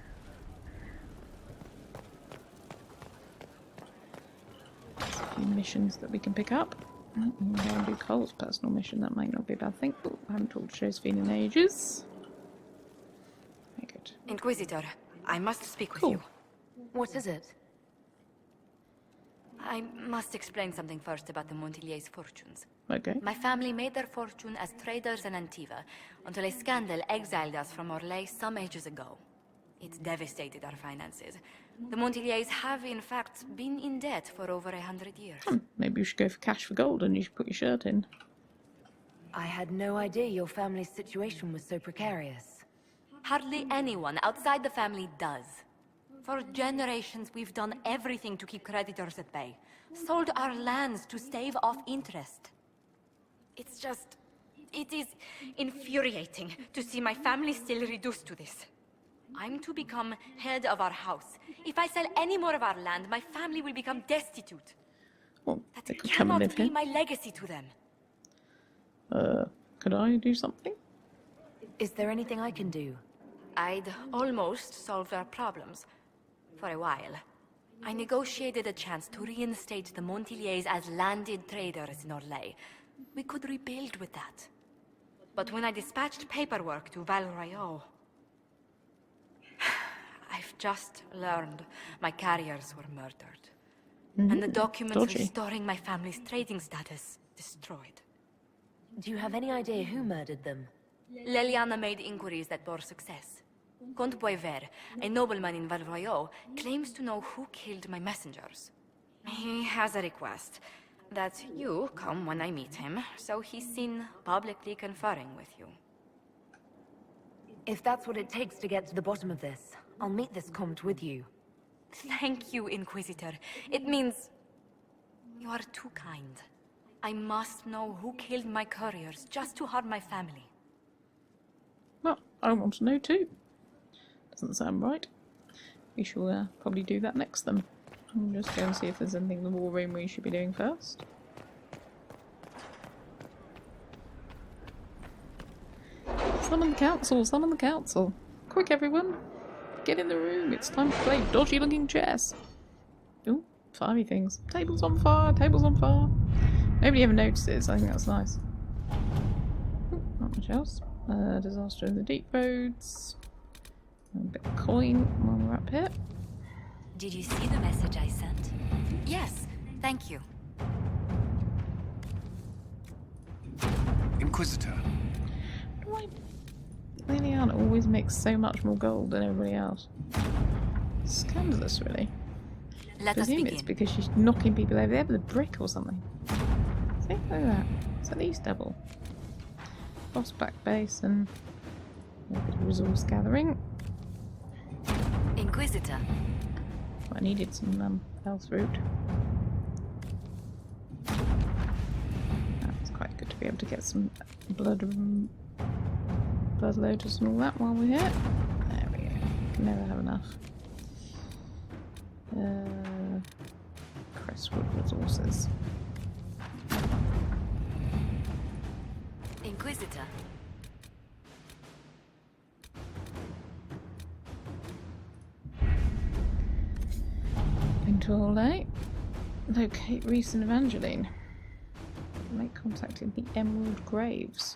There's a few missions that we can pick up. We can go and do Cole's personal mission, that might not be a bad thing. Oh, I haven't talked to Josephine in ages. Very good. Inquisitor, I must speak with you. What is it? I must explain something first about the Montillier's fortunes. Okay. My family made their fortune as traders in Antiva until a scandal exiled us from Orlais some ages ago. It devastated our finances. The Montillier's have, in fact, been in debt for over 100 years. Maybe you should go for cash for gold and you should put your shirt in. I had no idea your family's situation was so precarious. Hardly anyone outside the family does. For generations, we've done everything to keep creditors at bay. Sold our lands to stave off interest. It's just... it is infuriating to see my family still reduced to this. I'm to become head of our house. If I sell any more of our land, my family will become destitute. Well, they That could come and live cannot be here. my legacy to them. Could I do something? Is there anything I can do? I'd almost solved our problems. For a while. I negotiated a chance to reinstate the Montiliers as landed traders in Orlais. We could rebuild with that. But when I dispatched paperwork to Val Royeaux, I've just learned my carriers were murdered. And the documents dodgy. restoring my family's trading status destroyed. Do you have any idea who murdered them? Leliana made inquiries that bore success. Comte Boisvert, a nobleman in Val Royeaux, claims to know who killed my messengers. He has a request that you come when I meet him, so he's seen publicly conferring with you. If that's what it takes to get to the bottom of this, I'll meet this Comte with you. Thank you, Inquisitor. It means you are too kind. I must know who killed my couriers just to harm my family. Well, I want to know too. Doesn't sound right. We shall probably do that next then. I'm just going to see if there's anything in the war room we should be doing first. Summon the council! Summon the council! Quick everyone! Get in the room! It's time to play dodgy looking chess! Ooh, fiery things. Tables on fire! Tables on fire! Nobody ever notices. I think that's nice. Ooh, not much else. Disaster in the deep roads. A bit of coin while we're up here. Did you see the message I sent? Yes, thank you. Inquisitor. Why? Liliana always makes so much more gold than everybody else. Scandalous, really. Let us Presume begin. it's because she's knocking people over there with a brick or something. See, look at that. It's at least double. Boss back base and a bit of resource gathering. Inquisitor. I needed some health root. That's quite good to be able to get some blood lotus and all that while we're here. There we go. Can never have enough. Crestwood resources. Inquisitor. Into Orlais. Locate Reese and Evangeline. Make contact in the Emerald Graves.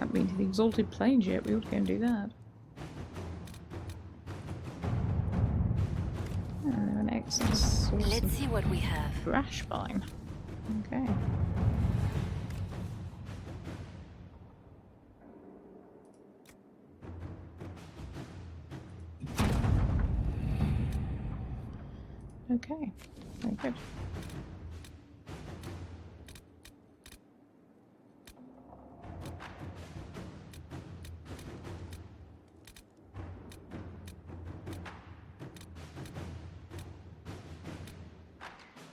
Haven't been to the Exalted Plains yet. We ought to go and do that. And they're an excellent source Let's of see what we have. brash vine. Okay. Okay, very good.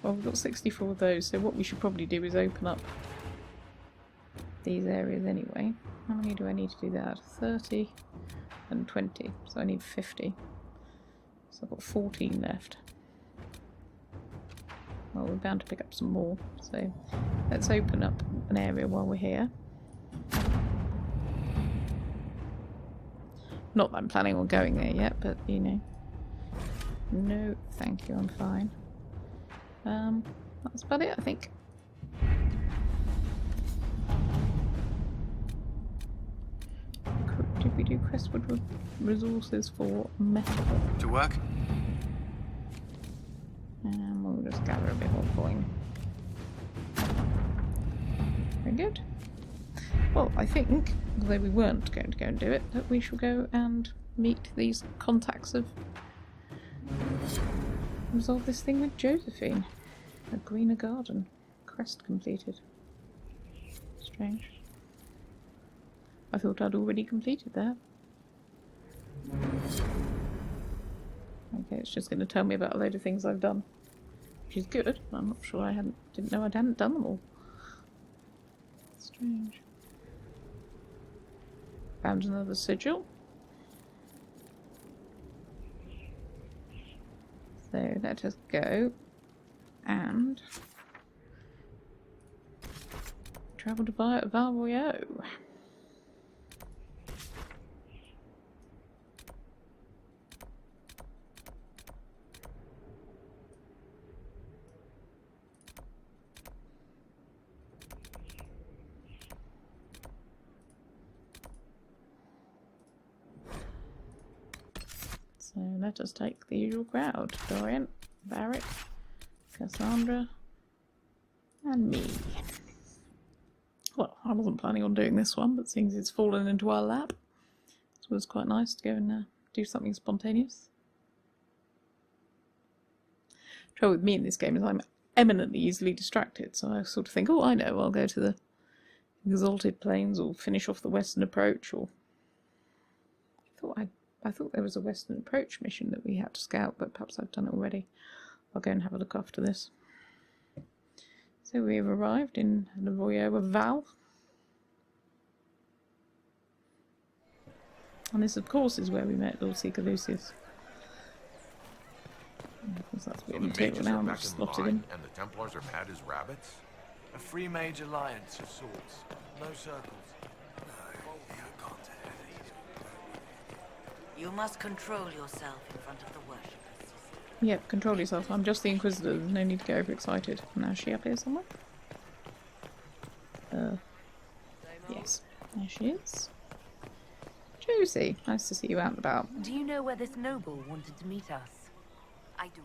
Well, we've got 64 of those, so what we should probably do is open up these areas anyway. How many do I need to do that? 30 and 20, so I need 50. So I've got 14 left. Well, we're bound to pick up some more, so let's open up an area while we're here. Not that I'm planning on going there yet, but you know. No, thank you, I'm fine. That's about it, I think. Did we do Crestwood resources for metal? To work? And we'll just gather a bit more coin. Very good. Well, I think, although we weren't going to go and do it, that we shall go and meet these contacts of... resolve this thing with Josephine. A greener garden. Quest completed. Strange. I thought I'd already completed that. Okay, it's just going to tell me about a load of things I've done. Which is good. I'm not sure didn't know I hadn't done them all. Strange. Found another sigil. So let us go and travel to Val Royeaux. So let us take the usual crowd. Dorian, Barrett, Cassandra, and me. Well, I wasn't planning on doing this one, but seeing as it's fallen into our lap, it was quite nice to go and do something spontaneous. The trouble with me in this game is I'm eminently easily distracted, so I sort of think, oh, I know, I'll go to the Exalted Plains or finish off the Western Approach, or I thought there was a Western Approach mission that we had to scout, but perhaps I've done it already. I'll go and have a look after this. So we have arrived in the Royeaux of Val. And this, of course, is where we met Lord Seeker Lucius. Because that's what material now, I'm slotted in. And the Templars are mad as rabbits? A free mage alliance of sorts. No circles. You must control yourself in front of the worshippers. Yep, control yourself. I'm just the Inquisitor. There's no need to get overexcited. Now, is she up here somewhere? Yes. There she is. Josie, nice to see you out and about. Do you know where this noble wanted to meet us? I do.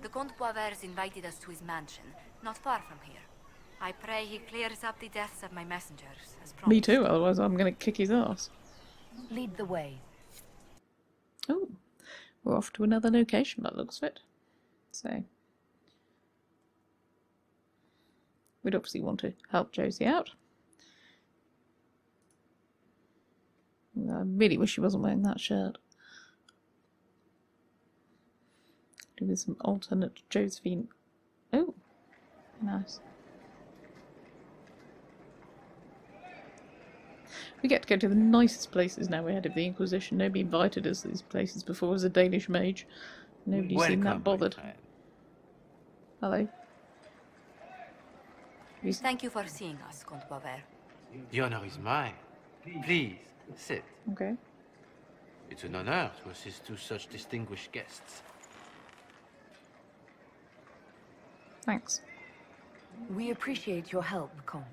The Comte Poivers invited us to his mansion, not far from here. I pray he clears up the deaths of my messengers, as promised. Me too, otherwise I'm going to kick his ass. Lead the way. Oh, we're off to another location, that looks fit. So, we'd obviously want to help Josie out. I really wish she wasn't wearing that shirt. Do some alternate Josephine. Oh, nice. We get to go to the nicest places now we're head of the Inquisition. Nobody invited us to these places before as a Danish mage. Nobody seemed that bothered. Hello. Thank you for seeing us, Comte Poiver. The honor is mine. Please, sit. Okay. It's an honor to assist two such distinguished guests. Thanks. We appreciate your help, Comte.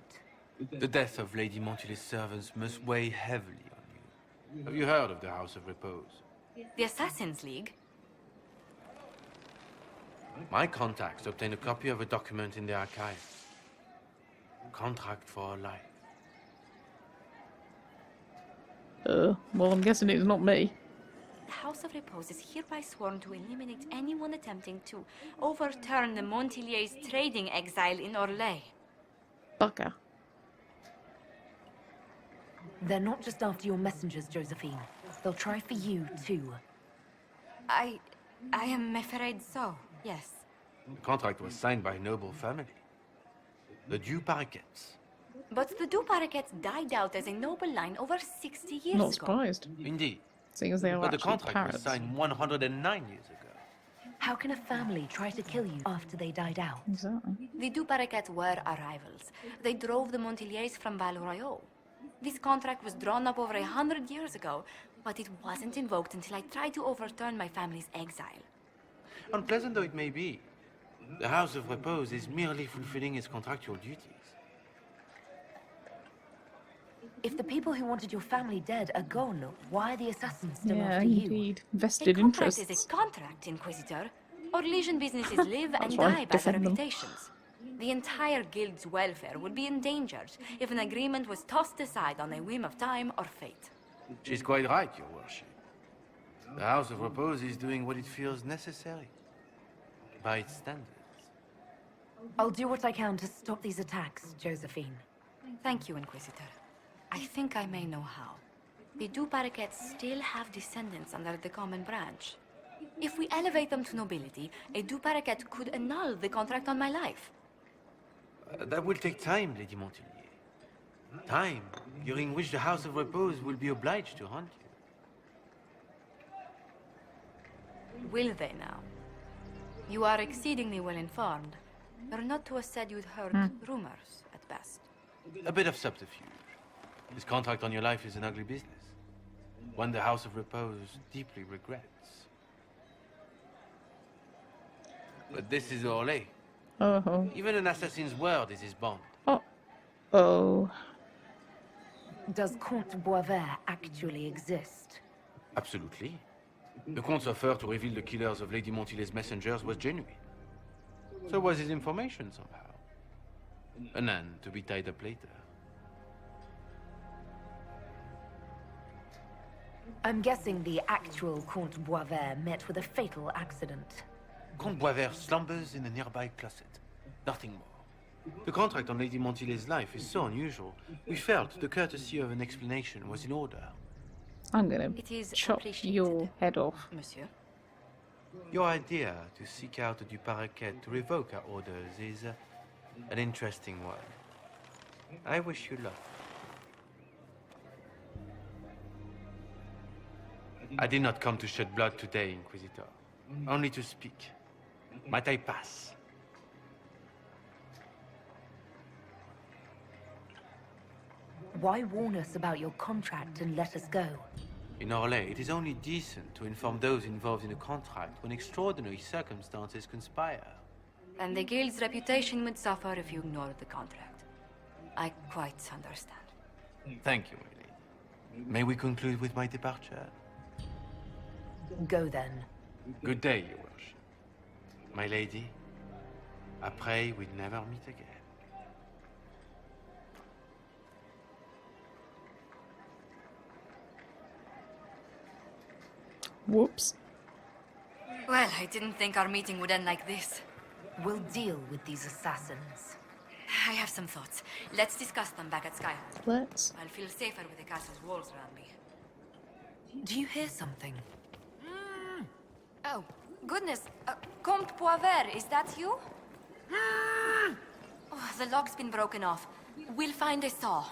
The death of Lady Montily's servants must weigh heavily on you. Have you heard of the House of Repose? The Assassin's League? My contacts obtained a copy of a document in the archive. Contract for life. Well, I'm guessing it's not me. The House of Repose is hereby sworn to eliminate anyone attempting to overturn the Montiliers' trading exile in Orlais. Bugger. They're not just after your messengers, Josephine. They'll try for you, too. I am afraid so, yes. The contract was signed by a noble family. The Du Paraquets. But the Du Paraquets died out as a noble line over 60 years ago. Not surprised. Indeed. Seeing as they are but the actually contract parrots. was signed 109 years ago. How can a family try to kill you after they died out? Exactly. The Du Paraquets were our rivals. They drove the Montiliers from Val Royeaux. This contract was drawn up over 100 years ago, but it wasn't invoked until I tried to overturn my family's exile. Unpleasant though it may be, the House of Repose is merely fulfilling its contractual duties. If the people who wanted your family dead are gone, why are the assassins still after indeed. you? Vested a contract interests. is a contract, Inquisitor. Orlesian businesses live and why I die by their defend them. reputations. The entire guild's welfare would be endangered if an agreement was tossed aside on a whim of time or fate. She's quite right, Your Worship. The House of Repose is doing what it feels necessary, by its standards. I'll do what I can to stop these attacks, Josephine. Thank you, Inquisitor. I think I may know how. The Du Paraquets still have descendants under the common branch. If we elevate them to nobility, a Du Paraquet could annul the contract on my life. That will take time, Lady Montilier. Time during which the House of Repose will be obliged to hunt you. Will they now? You are exceedingly well informed. You're not to have said you'd heard rumors, at best. A bit of subterfuge. This contract on your life is an ugly business. One the House of Repose deeply regrets. But this is Orlais. Oh. Even an assassin's word is his bond. Oh. Does Comte Boisvert actually exist? Absolutely. The Comte's offer to reveal the killers of Lady Montilet's messengers was genuine. So was his information somehow. An end to be tied up later. I'm guessing the actual Comte Boisvert met with a fatal accident. Comte Boisvert slumbers in a nearby closet. Nothing more. The contract on Lady Montilet's life is so unusual, we felt the courtesy of an explanation was in order. I'm gonna chop your head off. Monsieur. Your idea to seek out Du Paraquet to revoke our orders is an interesting one. I wish you luck. I did not come to shed blood today, Inquisitor. Only to speak. Might I pass? Why warn us about your contract and let us go? In Orlais, it is only decent to inform those involved in a contract when extraordinary circumstances conspire. And the guild's reputation would suffer if you ignored the contract. I quite understand. Thank you, my lady. May we conclude with my departure? Go then. Good day, your worship. My lady, I pray we'd never meet again. Whoops. Well, I didn't think our meeting would end like this. We'll deal with these assassins. I have some thoughts. Let's discuss them back at Skyhold. Let's. I'll feel safer with the castle's walls around me. Do you hear something? Oh, goodness. Comte Boisvert, is that you? Oh, the lock's been broken off. We'll find a saw.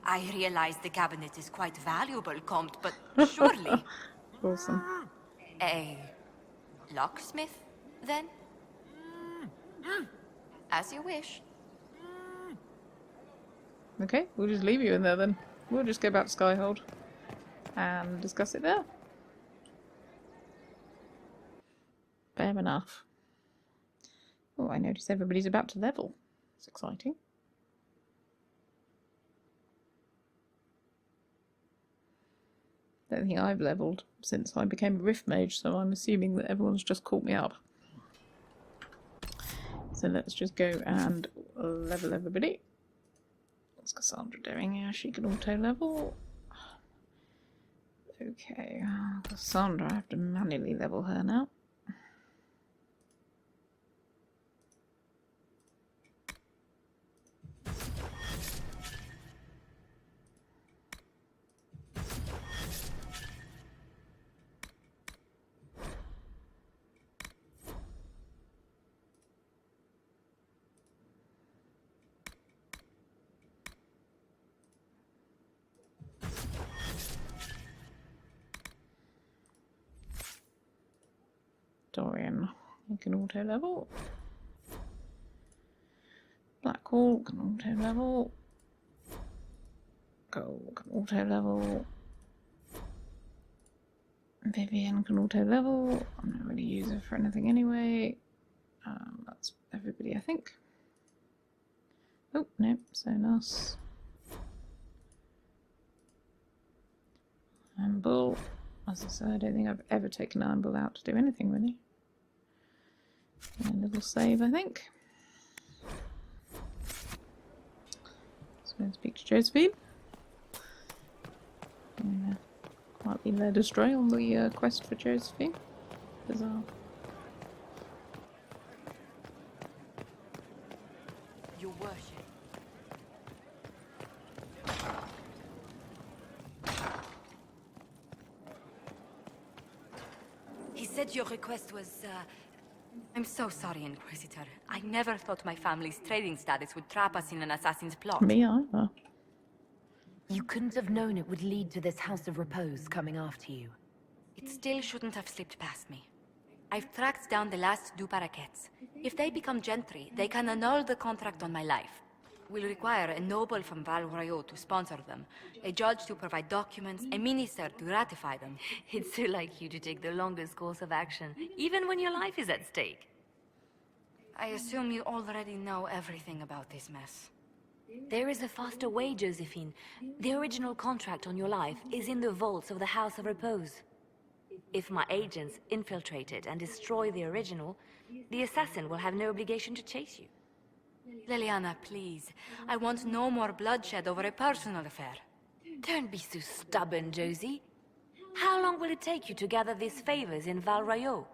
I realize the cabinet is quite valuable, Comte, but surely... Awesome. A locksmith, then? As you wish. Okay, we'll just leave you in there then. We'll just go back to Skyhold and discuss it there. Fair enough. Oh, I notice everybody's about to level. It's exciting. Don't think I've leveled since I became a Rift Mage, so I'm assuming that everyone's just caught me up. So let's just go and level everybody. What's Cassandra doing? Yeah, she can auto level. Okay, Cassandra, I have to manually level her now. Dorian, you can auto level. Blackhawk can auto level. Gold can auto level. Vivian can auto level. I'm not really use her for anything anyway. That's everybody, I think. Oh, no, Sonos. And Bull. As I said, I don't think I've ever taken Iron Bull out to do anything really. A little save, I think. So I'm going to speak to Josephine. And, quietly led astray on the quest for Josephine. Bizarre. Your worship. He said your request was, I'm so sorry, Inquisitor. I never thought my family's trading status would trap us in an assassin's plot. Me either. You couldn't have known it would lead to this House of Repose coming after you. It still shouldn't have slipped past me. I've tracked down the last two parakeets. If they become gentry, they can annul the contract on my life. We'll require a noble from Val Royaux to sponsor them, a judge to provide documents, a minister to ratify them. It's so like you to take the longest course of action, even when your life is at stake. I assume you already know everything about this mess. There is a faster way, Josephine. The original contract on your life is in the vaults of the House of Repose. If my agents infiltrate it and destroy the original, the assassin will have no obligation to chase you. Leliana, please. I want no more bloodshed over a personal affair. Don't be so stubborn, Josie. How long will it take you to gather these favors in Val Royaux?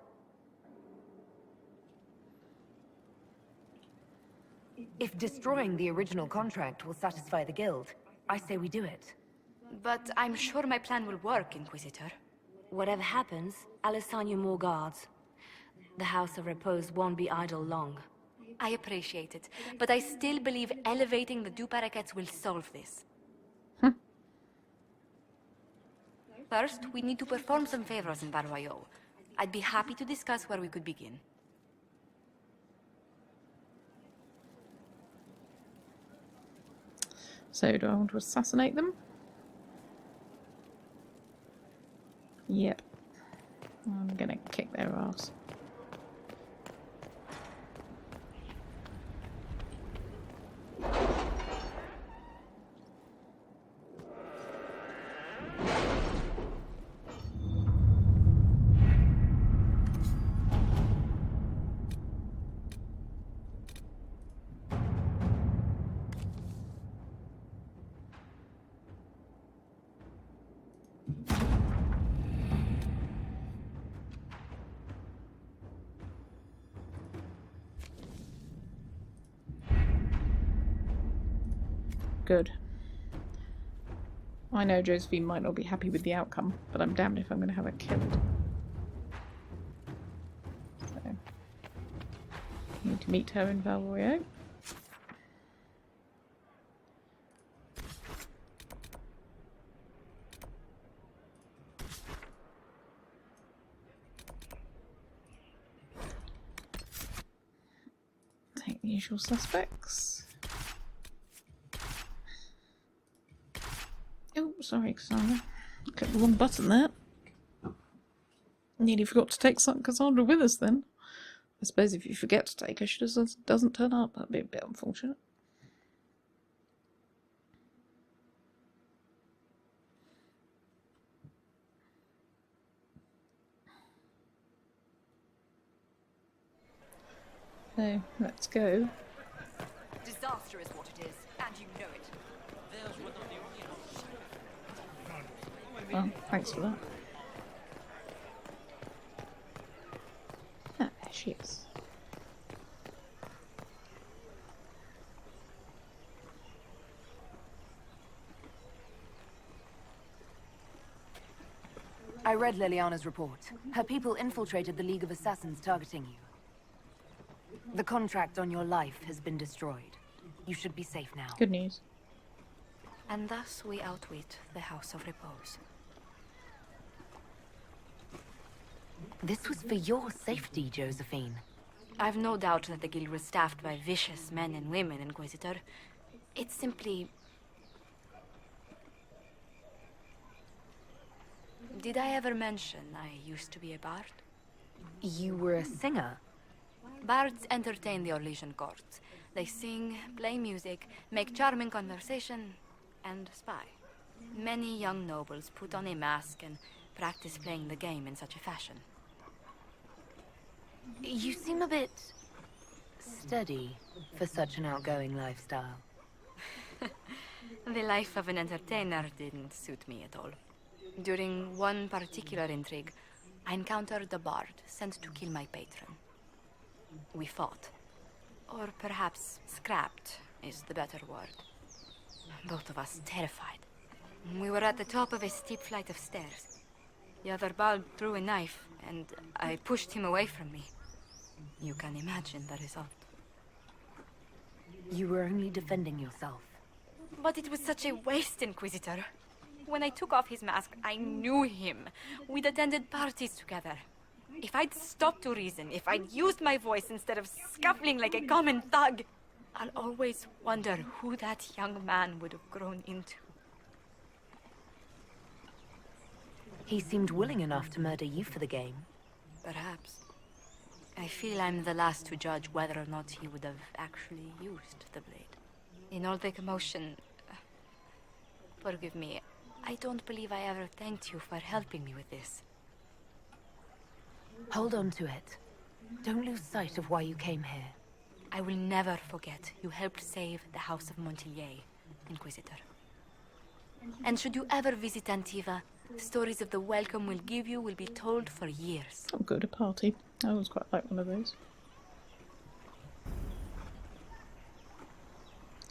If destroying the original contract will satisfy the guild, I say we do it. But I'm sure my plan will work, Inquisitor. Whatever happens, I'll assign you more guards. The House of Repose won't be idle long. I appreciate it, but I still believe elevating the two parakeets will solve this. First, we need to perform some favors in Val Royaux. I'd be happy to discuss where we could begin. So, do I want to assassinate them? Yep. I'm gonna kick their ass. Good. I know Josephine might not be happy with the outcome, but I'm damned if I'm going to have her killed. So, need to meet her in Val Royaux. Take the usual suspects. Oh, sorry, Cassandra. Clicked the wrong button there. Nearly forgot to take Cassandra with us then. I suppose if you forget to take her, she just doesn't turn up. That'd be a bit unfortunate. So, let's go. Disaster is what it is, and you know it. Well, thanks for that. Ah, there she is. I read Leliana's report. Her people infiltrated the League of Assassins targeting you. The contract on your life has been destroyed. You should be safe now. Good news. And thus we outwit the House of Repose. This was for your safety, Josephine. I've no doubt that the guild was staffed by vicious men and women, Inquisitor. It's simply... Did I ever mention I used to be a bard? You were a singer? Bards entertain the Orlesian courts. They sing, play music, make charming conversation, and spy. Many young nobles put on a mask and practice playing the game in such a fashion. You seem a bit... steady for such an outgoing lifestyle. The life of an entertainer didn't suit me at all. During one particular intrigue, I encountered a bard sent to kill my patron. We fought. Or perhaps scrapped is the better word. Both of us terrified. We were at the top of a steep flight of stairs. The other bard threw a knife, and I pushed him away from me. You can imagine the result. You were only defending yourself. But it was such a waste, Inquisitor. When I took off his mask, I knew him. We'd attended parties together. If I'd stopped to reason, if I'd used my voice instead of scuffling like a common thug, I'll always wonder who that young man would have grown into. He seemed willing enough to murder you for the game. Perhaps. I feel I'm the last to judge whether or not he would have actually used the blade. In all the commotion... Forgive me, I don't believe I ever thanked you for helping me with this. Hold on to it. Don't lose sight of why you came here. I will never forget you helped save the House of Montilyet, Inquisitor. And should you ever visit Antiva, stories of the welcome we'll give you will be told for years. Oh good, a party. I always quite like one of those.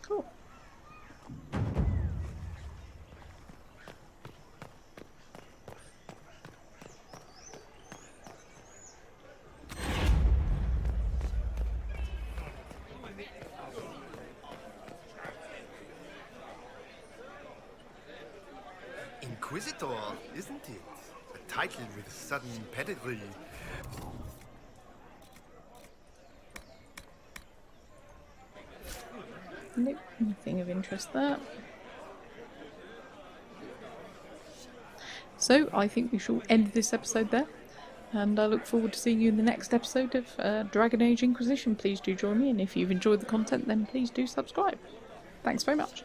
Cool. Inquisitor, isn't it? A title with sudden pedigree. Nope, nothing of interest there. So, I think we shall end this episode there. And I look forward to seeing you in the next episode of Dragon Age Inquisition. Please do join me, and if you've enjoyed the content, then please do subscribe. Thanks very much.